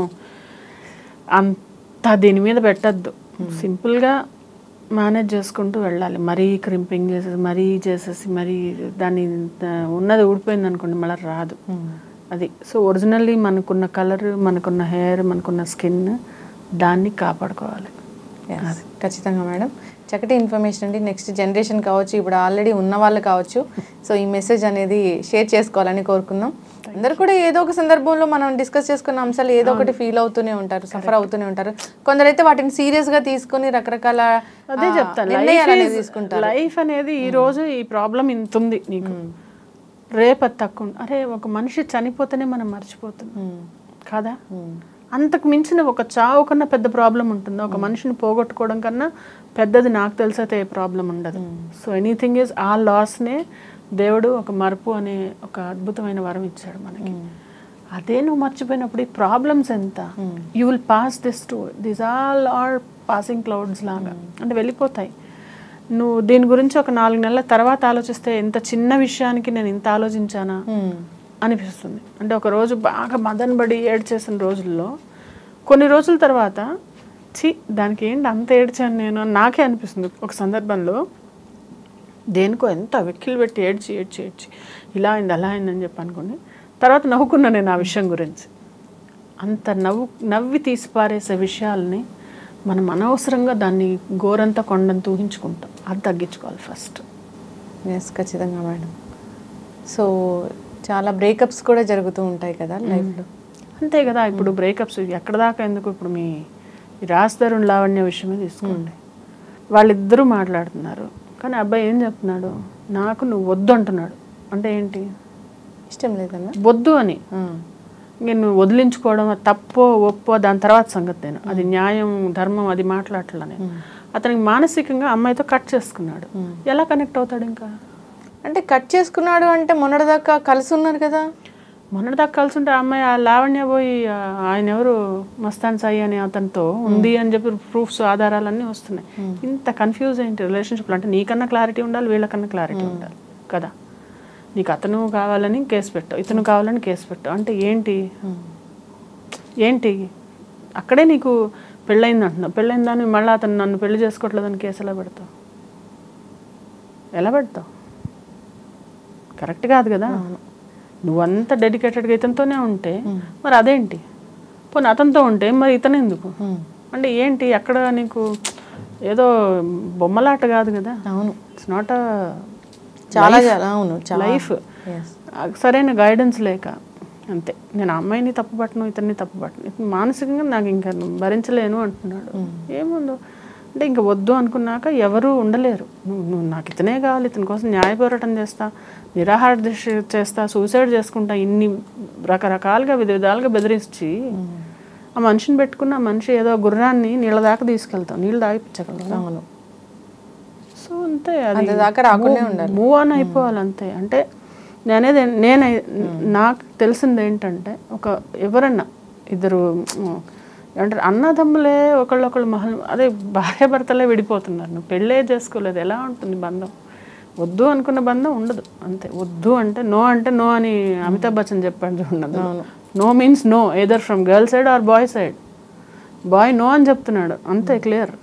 B: అంత దీని మీద పెట్టద్దు. సింపుల్గా మేనేజ్ చేసుకుంటూ వెళ్ళాలి. మరీ క్రింపింగ్ చేసేసి మరీ దాన్ని ఉన్నది ఊడిపోయింది అనుకోండి మళ్ళీ రాదు అది. సో ఒరిజినల్లీ మనకున్న కలర్, మనకున్న హెయిర్, మనకున్న స్కిన్, దాన్ని కాపాడుకోవాలి.
A: ఖచ్చితంగా మేడం, చక్కటి ఇన్ఫర్మేషన్ అండి. నెక్స్ట్ జనరేషన్ కావచ్చు, ఇప్పుడు ఆల్రెడీ ఉన్న వాళ్ళు కావచ్చు, సో ఈ మెసేజ్ అనేది షేర్ చేసుకోవాలని కోరుకుందాం. అందరు కూడా ఏదో ఒక సందర్భంలో మనం డిస్కస్ చేసుకున్న అంశాలు ఏదో ఒకటి ఫీల్ అవుతూనే ఉంటారు, సఫర్ అవుతూనే ఉంటారు. కొందరైతే వాటిని సీరియస్ గా తీసుకుని రకరకాల
B: అదే చెప్తాను, లైఫ్ అనేది ఈ రోజు ఈ ప్రాబ్లం ఇంత ఉంది నీకు, రేపు అది తక్కువ. అరే ఒక మనిషి చనిపోతేనే మనం మర్చిపోతున్నాం కదా. అంతకు మించిన ఒక చావు కన్నా పెద్ద ప్రాబ్లం ఉంటుంది. ఒక మనిషిని పోగొట్టుకోవడం కన్నా పెద్దది నాకు తెలిసైతే ఏ ప్రాబ్లం ఉండదు. సో ఎనీథింగ్ ఈజ్ ఆ లాస్నే దేవుడు ఒక మరుపు అనే ఒక అద్భుతమైన వరం ఇచ్చాడు మనకి. అదే నువ్వు మర్చిపోయినప్పుడు ఈ ప్రాబ్లమ్స్ ఎంత, you will pass this too this all are passing clouds లాగా, అంటే వెళ్ళిపోతాయి. నువ్వు దీని గురించి ఒక 4 నెలల తర్వాత ఆలోచిస్తే ఎంత చిన్న విషయానికి నేను ఇంత ఆలోచించానా అనిపిస్తుంది. అంటే ఒక రోజు బాగా మదనబడి ఏడ్చేసిన రోజుల్లో కొన్ని రోజుల తర్వాత దానికి ఏంటి అంత ఏడ్చాను నేను నాకే అనిపిస్తుంది. ఒక సందర్భంలో దేనికో ఎంత వెక్కిలు పెట్టి ఏడ్చి ఇలా అయింది అలా అయిందని చెప్పి అనుకోండి, తర్వాత నవ్వుకున్నా నేను ఆ విషయం గురించి. అంత నవ్వి తీసి పారేసే విషయాల్ని మనం అనవసరంగా దాన్ని గోరంతా కొండంత ఊహించుకుంటాం. అది తగ్గించుకోవాలి ఫస్ట్.
A: ఎస్, ఖచ్చితంగా మేడం. సో చాలా బ్రేకప్స్ కూడా జరుగుతూ ఉంటాయి కదా లైఫ్లో.
B: అంతే కదా, ఇప్పుడు బ్రేకప్స్ ఎక్కడ దాకా ఎందుకు, ఇప్పుడు మీ రాజధరుణ్ లావణ్య విషయమే తీసుకోండి. వాళ్ళిద్దరూ మాట్లాడుతున్నారు, కానీ అబ్బాయి ఏం చెప్తున్నాడు, నాకు నువ్వు వద్దు అంటున్నాడు. అంటే ఏంటి,
A: ఇష్టం లేదన్నా
B: వద్దు అని. నేను వదిలించుకోవడం తప్పో ఒప్పో దాని తర్వాత సంగతి, నేను అది న్యాయం ధర్మం అది మాట్లాడట్లా నేను. అతనికి మానసికంగా అమ్మాయితో కట్ చేసుకున్నాడు. ఎలా కనెక్ట్ అవుతాడు ఇంకా?
A: అంటే కట్ చేసుకున్నాడు అంటే మొన్నటిదాకా కలిసి ఉన్నారు కదా.
B: మొన్నటిదాకా కలిసి ఉంటే అమ్మాయి ఆ లావణ్య పోయి ఆయన ఎవరు మస్తాన్ సాయి అని అతనితో ఉంది అని చెప్పి ప్రూఫ్స్ ఆధారాలన్నీ వస్తున్నాయి. ఇంత కన్ఫ్యూజ్ ఏంటి రిలేషన్షిప్లో? అంటే నీకన్నా క్లారిటీ ఉండాలి, వీళ్ళకన్నా క్లారిటీ ఉండాలి కదా. నీకు అతను కావాలని కేసు పెట్టావు, ఇతను కావాలని కేసు పెట్టావు, అంటే ఏంటి అక్కడే నీకు పెళ్ళయింది అంటున్నావు. పెళ్ళయిందని మళ్ళీ అతను నన్ను పెళ్లి చేసుకోవట్లేదని కేసు ఎలా పెడతావు? కరెక్ట్ కాదు కదా. నువ్వంత డెడికేటెడ్గా ఇతనితోనే ఉంటే మరి అదేంటి, పోనీ అతనితో ఉంటే మరి ఇతను ఎందుకు? అంటే ఏంటి అక్కడ నీకు ఏదో బొమ్మలాట కాదు కదా. అవును, ఇట్స్ నాట్
A: చాలా అవును
B: లైఫ్. సరైన గైడెన్స్ లేక అంతే. నేను అమ్మాయిని తప్పుపట్టను, ఇతన్ని తప్పుపట్టను, ఇతను మానసికంగా నాకు ఇంకా భరించలేను అంటున్నాడు. ఏముందో అంటే ఇంకా వద్దు అనుకున్నాక ఎవరు ఉండలేరు. నువ్వు నాకు ఇతనే కావాలి, ఇతని కోసం న్యాయ పోరాటం చేస్తా, నిరాహార దీక్ష చేస్తా, సూసైడ్ చేసుకుంటా, ఇన్ని రకరకాలుగా విధాలుగా బెదిరించి ఆ మనిషిని పెట్టుకున్న ఆ మనిషి ఏదో గుర్రాన్ని నీళ్ళ దాకా తీసుకెళ్తాం, నీళ్ళు తాగిపించగలం. సో అంతే, అది మూవ్ ఆన్ అయిపోవాలి అంతే. అంటే నాకు తెలిసింది ఏంటంటే, ఎవరన్నా ఇద్దరు అంటే అన్నదమ్ములే ఒకళ్ళొకళ్ళు అదే భార్య భర్తలే విడిపోతున్నారు. నువ్వు పెళ్ళే చేసుకోలేదు, ఎలా ఉంటుంది బంధం? వద్దు అనుకున్న బంధం ఉండదు అంతే. వద్దు అంటే నో అని అమితాబ్ బచ్చన్ చెప్పాడు చూడదు. No means no, either from girl side or boy side. Boy no అని చెప్తున్నాడు అంతే, క్లియర్.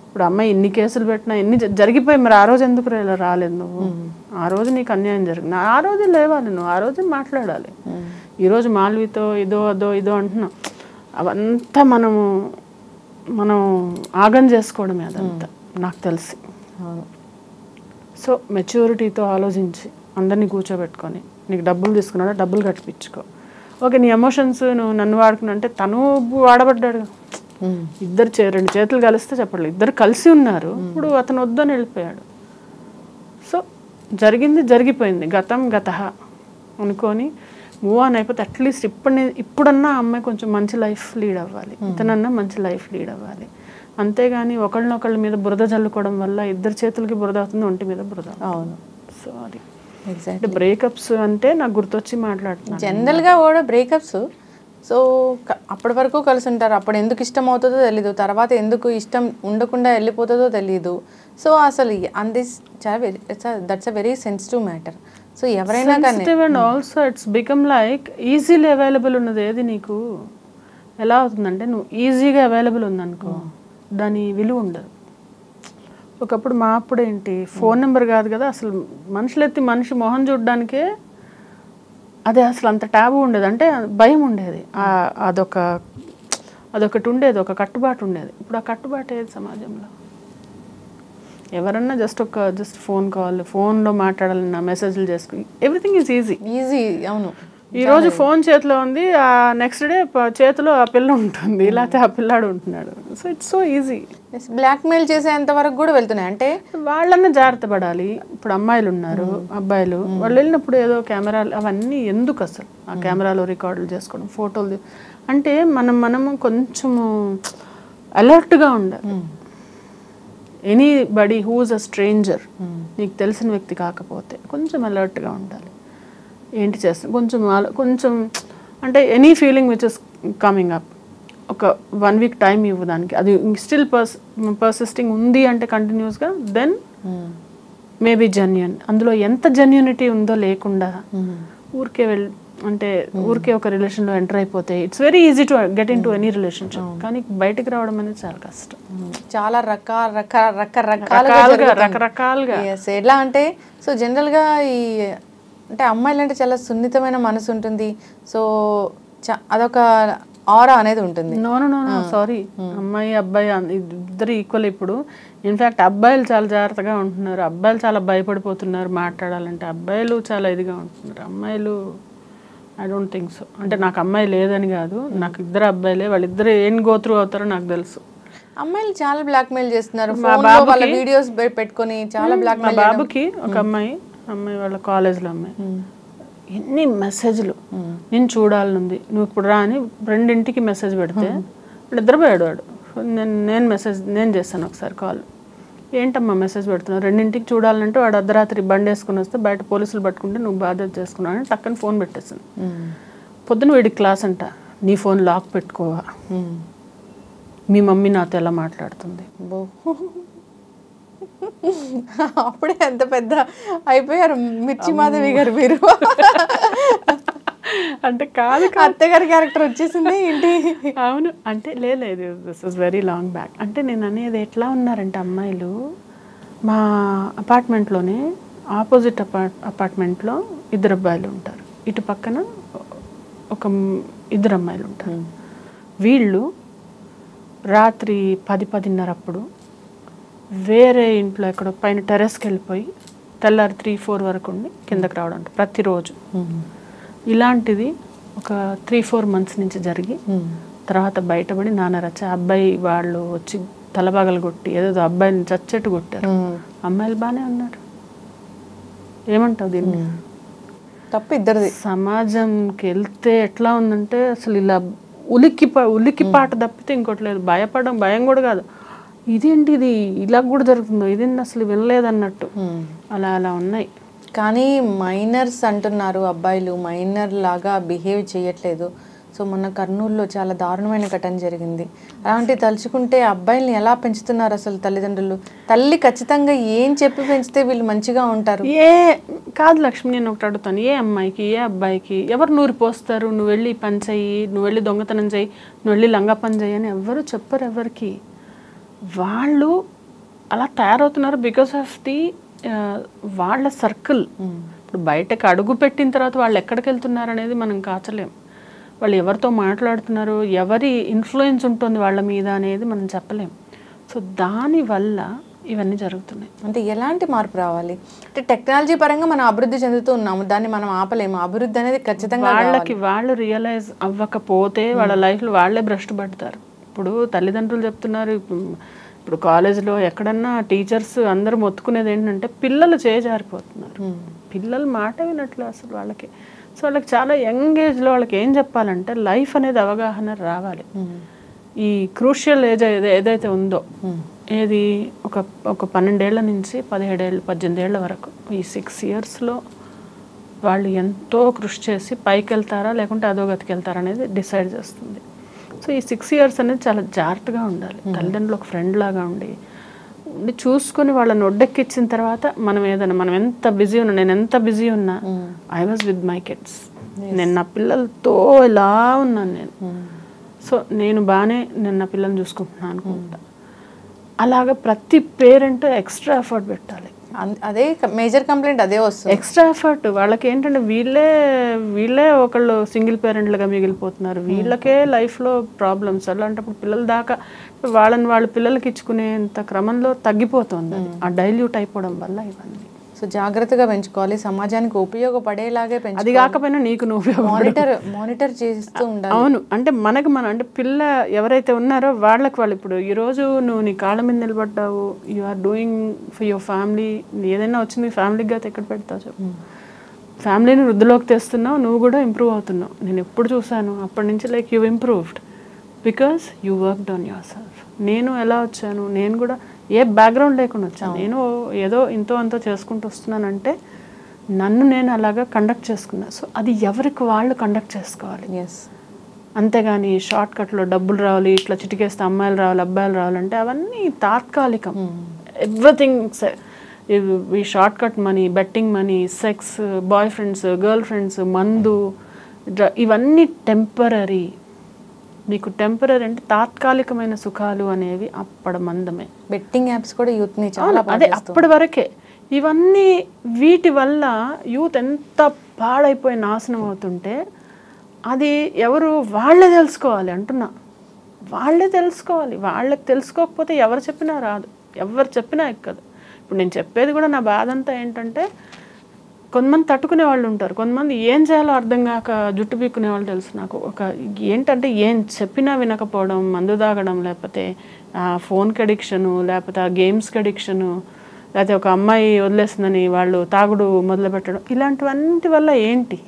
B: ఇప్పుడు అమ్మాయి ఇన్ని కేసులు పెట్టినా ఎన్ని జరిగిపోయి మరి ఆ రోజు ఎందుకు రాలేదు నువ్వు? ఆ రోజు నీకు అన్యాయం జరిగింది, ఆ రోజే లేవాలి నువ్వు, ఆ రోజే మాట్లాడాలి. ఈరోజు మాల్వితో ఇదో అంటున్నాం, అవంతా మనం ఆగం చేసుకోవడమే అదంతా నాకు తెలిసి. సో మెచ్యూరిటీతో ఆలోచించి అందరినీ కూర్చోబెట్టుకొని, నీకు డబ్బులు తీసుకున్నాడా డబ్బులు కట్టిపించుకో. ఓకే, నీ ఎమోషన్స్ నువ్వు నన్ను వాడుకున్నా అంటే తను వాడబడ్డాడు. ఇద్దరు 2 చేతులు కలిస్తే చెప్పట్లేదు, ఇద్దరు కలిసి ఉన్నారు. ఇప్పుడు అతను వద్దని వెళ్ళిపోయాడు. సో జరిగింది జరిగిపోయింది, గతం గతః అనుకొని మూవ్ ఆన్ అయిపోతే అట్లీస్ట్ ఇప్పుడన్నా ఆ అమ్మాయి కొంచెం మంచి లైఫ్ లీడ్ అవ్వాలి, ఇతనన్నా మంచి లైఫ్ లీడ్ అవ్వాలి. అంతేగాని ఒకళ్ళనొకళ్ళ మీద బురద జల్లుకోవడం వల్ల ఇద్దరు చేతులకి బురద అవుతుంది, ఒంటి మీద బురద.
A: అవును.
B: సో అది ఎగ్జాక్ట్లీ బ్రేకప్స్ అంటే నాకు గుర్తొచ్చి మాట్లాడుతున్నాను.
A: జనరల్గా కూడా బ్రేకప్స్ సో అప్పటి వరకు కలిసి ఉంటారు, అప్పుడు ఎందుకు ఇష్టం అవుతుందో తెలీదు, తర్వాత ఎందుకు ఇష్టం ఉండకుండా వెళ్ళిపోతుందో తెలీదు. సో అసలు that's a very sensitive matter. So ఎవరైనా కానీ
B: and also it's become like easily available ఉన్నది ఏది నీకు ఎలా అవుతుందంటే, నువ్వు ఈజీగా అవైలబుల్ ఉందనుకో దాని విలువ ఉండదు. ఒకప్పుడు మా అప్పుడు ఏంటి ఫోన్ నెంబర్ కాదు కదా, అసలు మనుషులు ఎత్తి మనిషి మొహం చూడడానికే అదే అసలు అంత ట్యాబు ఉండేది, అంటే భయం ఉండేది, అదొకటి ఉండేది, ఒక కట్టుబాటు ఉండేది. ఇప్పుడు ఆ కట్టుబాటు ఏది సమాజంలో? ఎవరన్నా జస్ట్ ఫోన్ కాల్, ఫోన్లో మాట్లాడాలన్నా మెసేజ్లు చేసుకుని ఎవ్రీథింగ్ ఈజ్ ఈజీ.
A: అవును.
B: ఈరోజు ఫోన్ చేతిలో ఉంది, ఆ నెక్స్ట్ డే చేతిలో ఆ పిల్ల ఉంటుంది, లేకపోతే ఆ పిల్లాడు ఉంటున్నాడు. So it's so easy.
A: Blackmail చేసేంత వరకు కూడా వెళ్తున్నాయి. అంటే
B: వాళ్ళన్నా జాగ్రత్త పడాలి. ఇప్పుడు అమ్మాయిలు ఉన్నారు, అబ్బాయిలు, వాళ్ళు వెళ్ళినప్పుడు ఏదో కెమెరాలు అవన్నీ ఎందుకు అసలు ఆ కెమెరాలో రికార్డులు చేసుకోవడం, ఫోటోలు అంటే మనము కొంచెము అలర్ట్గా ఉండాలి. ఎనీబడి హూజ్ అ స్ట్రేంజర్, నీకు తెలిసిన వ్యక్తి కాకపోతే కొంచెం అలర్ట్గా ఉండాలి. ఏంటి చేస్తాం కొంచెం అంటే any feeling which is coming up ఒక 1 వీక్ టైం ఇవ్వు దానికి, అది స్టిల్ పర్సిస్టింగ్ ఉంది అంటే కంటిన్యూస్గా, దెన్ మేబీ జెన్యూన్. అందులో ఎంత జెన్యూనిటీ ఉందో లేకుండా ఊరికే ఒక రిలేషన్లో ఎంటర్ అయిపోతే it's very easy to get in to any relationship. కానీ బయటకు రావడం అనేది చాలా కష్టం.
A: చాలా రకరకాలుగా ఎలా అంటే సో జనరల్గా అంటే అమ్మాయిలు అంటే చాలా సున్నితమైన మనసు ఉంటుంది. సో అదొక ఆరా అనేది ఉంటుంది.
B: నో సారీ, అమ్మాయి అబ్బాయి ఇద్దరు ఈక్వల్. ఇప్పుడు ఇన్ఫ్యాక్ట్ అబ్బాయిలు చాలా జాగ్రత్తగా ఉంటున్నారు, అబ్బాయిలు చాలా భయపడిపోతున్నారు మాట్లాడాలంటే, అబ్బాయిలు చాలా ఇదిగా ఉంటున్నారు. అమ్మాయిలు ఐ డోంట్ థింక్ సో. అంటే నాకు అమ్మాయి లేదని కాదు, నాకు ఇద్దరు అబ్బాయిలే, వాళ్ళిద్దరు ఏం గో త్రూ అవుతారో నాకు తెలుసు.
A: అమ్మాయిలు చాలా బ్లాక్మెయిల్ చేస్తున్నారు, వీడియోస్ పెట్టుకొని చాలా బ్లాక్మెయిల్.
B: మా బాబుకి ఒక అమ్మాయి వాళ్ళ కాలేజ్లో అమ్మాయి ఎన్ని మెసేజ్లు, నేను చూడాలనుంది, నువ్వు ఇప్పుడు రా అని 2ంటికి మెసేజ్ పెడితే నిద్రపోయాడు వాడు. నేను చేస్తాను ఒకసారి కాల్, ఏంటమ్మా మెసేజ్ పెడుతున్నావు, 2ంటికి చూడాలంటే వాడు అర్ధరాత్రి బండి వేసుకుని వస్తే బయట పోలీసులు పట్టుకుంటే నువ్వు బాధ్యత చేసుకున్నావు అని టక్కని ఫోన్ పెట్టేస్తాను. పొద్దున వీడికి క్లాస్ అంట, నీ ఫోన్ లాక్ పెట్టుకోవా, మీ మమ్మీ నాతో ఎలా మాట్లాడుతుంది.
A: అప్పుడే ఎంత పెద్ద అయిపోయారు మిర్చి మాధవి గారు మీరు.
B: అంటే కాదు,
A: అత్తగారి క్యారెక్టర్ వచ్చేసింది ఏంటి?
B: అవును, అంటే లేదు, this is very long back. అంటే నేను అనేది ఎట్లా ఉన్నారంటే అమ్మాయిలు, మా అపార్ట్మెంట్లోనే ఆపోజిట్ అపార్ట్మెంట్లో 2 అబ్బాయిలు ఉంటారు, ఇటు పక్కన ఒక 2 అమ్మాయిలు ఉంటారు. వీళ్ళు రాత్రి 10-10:30 అప్పుడు వేరే ఇంట్లో ఎక్కడో పైన టెర్రస్కి వెళ్ళిపోయి తెల్లారి 3-4 వరకు ఉండి కిందకి రావడం ప్రతిరోజు. ఇలాంటిది ఒక 3-4 మంత్స్ నుంచి జరిగి తర్వాత బయటపడి నాన్నరచ్చ అబ్బాయి వాళ్ళు వచ్చి తలబాగలు కొట్టి ఏదో అబ్బాయిని చచ్చెట్టు కొట్టారు. అమ్మాయిలు బాగానే ఉన్నారు. ఏమంటావు దీన్ని?
A: తప్పు ఇద్దరిది.
B: సమాజంకి వెళ్తే ఎట్లా ఉందంటే అసలు ఇలా ఉలిక్కిపాట తప్పితే ఇంకోటి లేదు. భయం కూడా కాదు, ఇదేంటి ఇది ఇలా కూడా జరుగుతుందో, ఇదేంటి అసలు వినలేదన్నట్టు అలా ఉన్నాయి.
A: కానీ మైనర్స్ అంటున్నారు, అబ్బాయిలు మైనర్ లాగా బిహేవ్ చేయట్లేదు. సో మొన్న కర్నూలులో చాలా దారుణమైన ఘటన జరిగింది. అలాంటి తలుచుకుంటే అబ్బాయిల్ని ఎలా పెంచుతున్నారు అసలు తల్లిదండ్రులు? తల్లి ఖచ్చితంగా ఏం చెప్పి పెంచితే వీళ్ళు మంచిగా ఉంటారు?
B: కాదు లక్ష్మి, నేను ఒకటి అడుగుతాను, ఏ అమ్మాయికి ఏ అబ్బాయికి ఎవరు నూరి పోస్తారు, నువ్వు వెళ్ళి పని చెయ్యి, నువ్వు వెళ్ళి దొంగతనం చెయ్యి, నువ్వు వెళ్ళి లంగా పని చెయ్యి అని ఎవరు చెప్పరు ఎవరికి. వాళ్ళు అలా తయారవుతున్నారు బికాస్ ఆఫ్ ది వాళ్ళ సర్కిల్. ఇప్పుడు బయటకు అడుగు పెట్టిన తర్వాత వాళ్ళు ఎక్కడికి వెళ్తున్నారు అనేది మనం కాచలేం. వాళ్ళు ఎవరితో మాట్లాడుతున్నారు, ఎవరి ఇన్ఫ్లుయెన్స్ ఉంటుంది వాళ్ళ మీద అనేది మనం చెప్పలేం. సో దానివల్ల ఇవన్నీ జరుగుతున్నాయి.
A: అంటే ఎలాంటి మార్పు రావాలి? అంటే టెక్నాలజీ పరంగా మనం అభివృద్ధి చెందుతూ ఉన్నాము, దాన్ని మనం ఆపలేము. అభివృద్ధి అనేది ఖచ్చితంగా
B: వాళ్ళు రియలైజ్ అవ్వకపోతే వాళ్ళ లైఫ్లో వాళ్ళే భ్రష్టు పడతారు. ఇప్పుడు తల్లిదండ్రులు చెప్తున్నారు ఇప్పుడు కాలేజ్లో ఎక్కడన్నా టీచర్స్ అందరూ మొత్తుకునేది ఏంటంటే పిల్లలు చేజారిపోతున్నారు, పిల్లలు మాట వినట్లు అసలు వాళ్ళకి. సో వాళ్ళకి చాలా యంగ్ ఏజ్లో వాళ్ళకి ఏం చెప్పాలంటే లైఫ్ అనేది అవగాహన రావాలి. ఈ క్రూషియల్ ఏజ్ ఏదైతే ఉందో, ఏది ఒక 12 ఏళ్ల నుంచి 17 ఏళ్ళు 18 ఏళ్ల వరకు, ఈ 6 ఇయర్స్లో వాళ్ళు ఎంతో కృషి చేసి పైకి వెళ్తారా లేకుంటే అధోగతికి వెళ్తారా అనేది డిసైడ్ చేస్తుంది. సో ఈ 6 ఇయర్స్ అనేది చాలా జాగ్రత్తగా ఉండాలి. తల్లిదండ్రులు ఒక ఫ్రెండ్ లాగా ఉండి చూసుకొని వాళ్ళని ఒడ్డెక్కిచ్చిన తర్వాత మనం ఎంత బిజీ ఉన్నా, నేను ఎంత బిజీ ఉన్నా, I was with my kids, నేను నా పిల్లలతో ఇలా ఉన్నాను నేను. సో నేను నా పిల్లల్ని చూసుకుంటున్నాను అనుకుంటా. అలాగా ప్రతి పేరెంట్ ఎక్స్ట్రా ఎఫర్ట్ పెట్టాలి.
A: అదే మేజర్ కంప్లైంట్ అదే వస్తుంది,
B: ఎక్స్ట్రా ఎఫర్ట్. వాళ్ళకి ఏంటంటే వీళ్ళే ఒకళ్ళు సింగిల్ పేరెంట్లుగా మిగిలిపోతున్నారు, వీళ్ళకే లైఫ్లో ప్రాబ్లమ్స్. అలాంటప్పుడు పిల్లల దాకా వాళ్ళ పిల్లలకి ఇచ్చుకునేంత క్రమంలో తగ్గిపోతుంది, ఆ డైల్యూట్ అయిపోవడం వల్ల ఇవన్నీ.
A: సో జాగ్రత్తగా పెంచుకోవాలి, సమాజానికి ఉపయోగపడేలాగే పెంచుకోవాలి.
B: అది కాకపోయినా నీకు నువ్వు
A: మానిటర్ చేస్తూ ఉండాలి.
B: అవును, అంటే అంటే పిల్ల ఎవరైతే ఉన్నారో వాళ్ళు ఇప్పుడు ఈరోజు నువ్వు నీ కాళ్ళ మీద నిలబడ్డావు, you are doing for your family, ఏదైనా వచ్చింది ఫ్యామిలీకి అయితే ఎక్కడ పెడతావు చెప్పు. ఫ్యామిలీని వృద్ధిలోకి తెస్తున్నావు, నువ్వు కూడా ఇంప్రూవ్ అవుతున్నావు. నేను ఎప్పుడు చూసాను అప్పటి నుంచి like you improved because you worked on your self. నేను ఎలా వచ్చాను, నేను కూడా ఏ బ్యాక్గ్రౌండ్ లేకుండా వచ్చాను, నేను ఏదో ఇంతో అంతో చేసుకుంటూ వస్తున్నానంటే నన్ను నేను అలాగా కండక్ట్ చేసుకున్నా. సో అది ఎవరికి వాళ్ళు కండక్ట్ చేసుకోవాలి. అంతేగాని షార్ట్ కట్లో డబ్బులు రావాలి, ఇట్లా చిటికేస్తే అమ్మాయిలు రావాలి అబ్బాయిలు రావాలంటే అవన్నీ తాత్కాలికం. ఎవ్రీథింగ్ ఈ short cut money, betting money, sex, boyfriends, girlfriends, మందు, ఇవన్నీ టెంపరీ. మీకు టెంపరీ అంటే తాత్కాలికమైన సుఖాలు అనేవి అప్పటి మందమే.
A: బెట్టింగ్ యాప్స్ కూడా యూత్ని చాలా
B: అదే అప్పటి వరకే. ఇవన్నీ వీటి వల్ల యూత్ ఎంత పాడైపోయి నాశనం అవుతుంటే అది ఎవరు వాళ్ళే తెలుసుకోవాలి అంటున్నా, వాళ్ళే తెలుసుకోవాలి. వాళ్ళకి తెలుసుకోకపోతే ఎవరు చెప్పినా రాదు, ఎవరు చెప్పినా ఎక్కదు. ఇప్పుడు నేను చెప్పేది కూడా నా బాధ అంతా ఏంటంటే కొంతమంది తట్టుకునే వాళ్ళు ఉంటారు, కొంతమంది ఏం చేయాలో అర్థం కాక జుట్టు పీక్కునే వాళ్ళు తెలుసు నాకు. ఏంటంటే ఏం చెప్పినా వినకపోవడం, మందు తాగడం, లేకపోతే ఫోన్కి అడిక్షను, లేకపోతే ఆ గేమ్స్కి అడిక్షను, లేకపోతే ఒక అమ్మాయి వదిలేస్తుందని వాళ్ళు తాగుడు మొదలుపెట్టడం, ఇలాంటివన్నిటి వల్ల ఏంటి,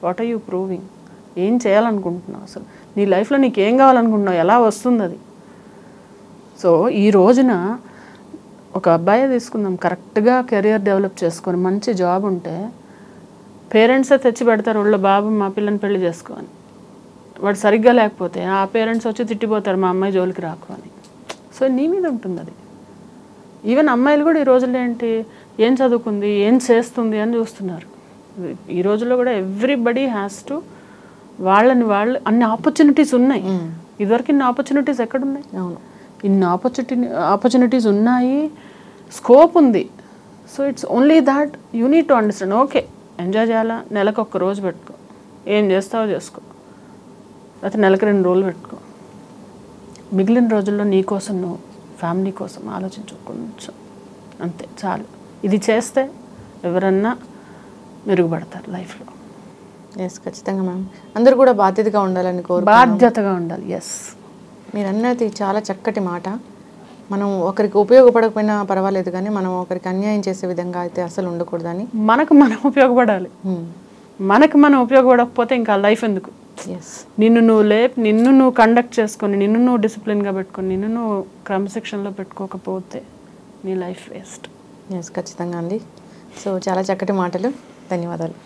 B: వాట్ ఆర్ యూ ప్రూవింగ్? ఏం చేయాలనుకుంటున్నావు అసలు? నీ లైఫ్లో నీకు ఏం కావాలనుకుంటున్నావు? ఎలా వస్తుంది అది? సో ఈ రోజున ఒక అబ్బాయి తీసుకుందాం, కరెక్ట్గా కెరియర్ డెవలప్ చేసుకొని మంచి జాబ్ ఉంటే పేరెంట్సే తెచ్చి పెడతారు ఒళ్ళో, బాబు మా పిల్లని పెళ్లి చేసుకో అని. వాడు సరిగ్గా లేకపోతే ఆ పేరెంట్స్ వచ్చి తిట్టిపోతారు, మా అమ్మాయి జోలికి రాకు అని. సో నీ మీద ఉంటుంది అది. ఈవెన్ అమ్మాయిలు కూడా ఈ రోజుల్లో ఏంటి, ఏం చదువుకుంది, ఏం చేస్తుంది అని చూస్తున్నారు. ఈ రోజుల్లో కూడా ఎవ్రీబడి హ్యాస్ టు వాళ్ళు అన్ని ఆపర్చునిటీస్ ఉన్నాయి. ఇదివరకు ఇన్ని ఆపర్చునిటీస్ ఎక్కడున్నాయి?
A: అవును,
B: ఇన్ని ఆపర్చునిటీస్ ఉన్నాయి, స్కోప్ ఉంది. So it's only that you need to understand. Okay, enjoy చేయాలా, నెలకు 1 రోజు పెట్టుకో, ఏం చేస్తావో చేసుకో, లేకపోతే నెలకు 2 రోజులు పెట్టుకో. మిగిలిన రోజుల్లో నీ కోసం నువ్వు ఫ్యామిలీ కోసం ఆలోచించు కొంచెం, అంతే చాలు. ఇది చేస్తే ఎవరన్నా మెరుగుపడతారు లైఫ్లో.
A: ఎస్, ఖచ్చితంగా మ్యామ్. అందరూ కూడా బాధ్యతగా ఉండాలని
B: బాధ్యతగా ఉండాలి. ఎస్,
A: మీరు అన్నది చాలా చక్కటి మాట. మనం ఒకరికి ఉపయోగపడకపోయినా పర్వాలేదు, కానీ మనం ఒకరికి అన్యాయం చేసే విధంగా అయితే అసలు ఉండకూడదని.
B: మనం ఉపయోగపడాలి. మనం ఉపయోగపడకపోతే ఇంకా లైఫ్ ఎందుకు? నిన్ను నువ్వు కండక్ట్ చేసుకొని, నిన్ను నువ్వు డిసిప్లిన్గా పెట్టుకొని, నిన్ను నువ్వు క్రమశిక్షణలో పెట్టుకోకపోతే నీ లైఫ్ వేస్ట్.
A: ఎస్, ఖచ్చితంగా అండి. సో చాలా చక్కటి మాటలు, ధన్యవాదాలు.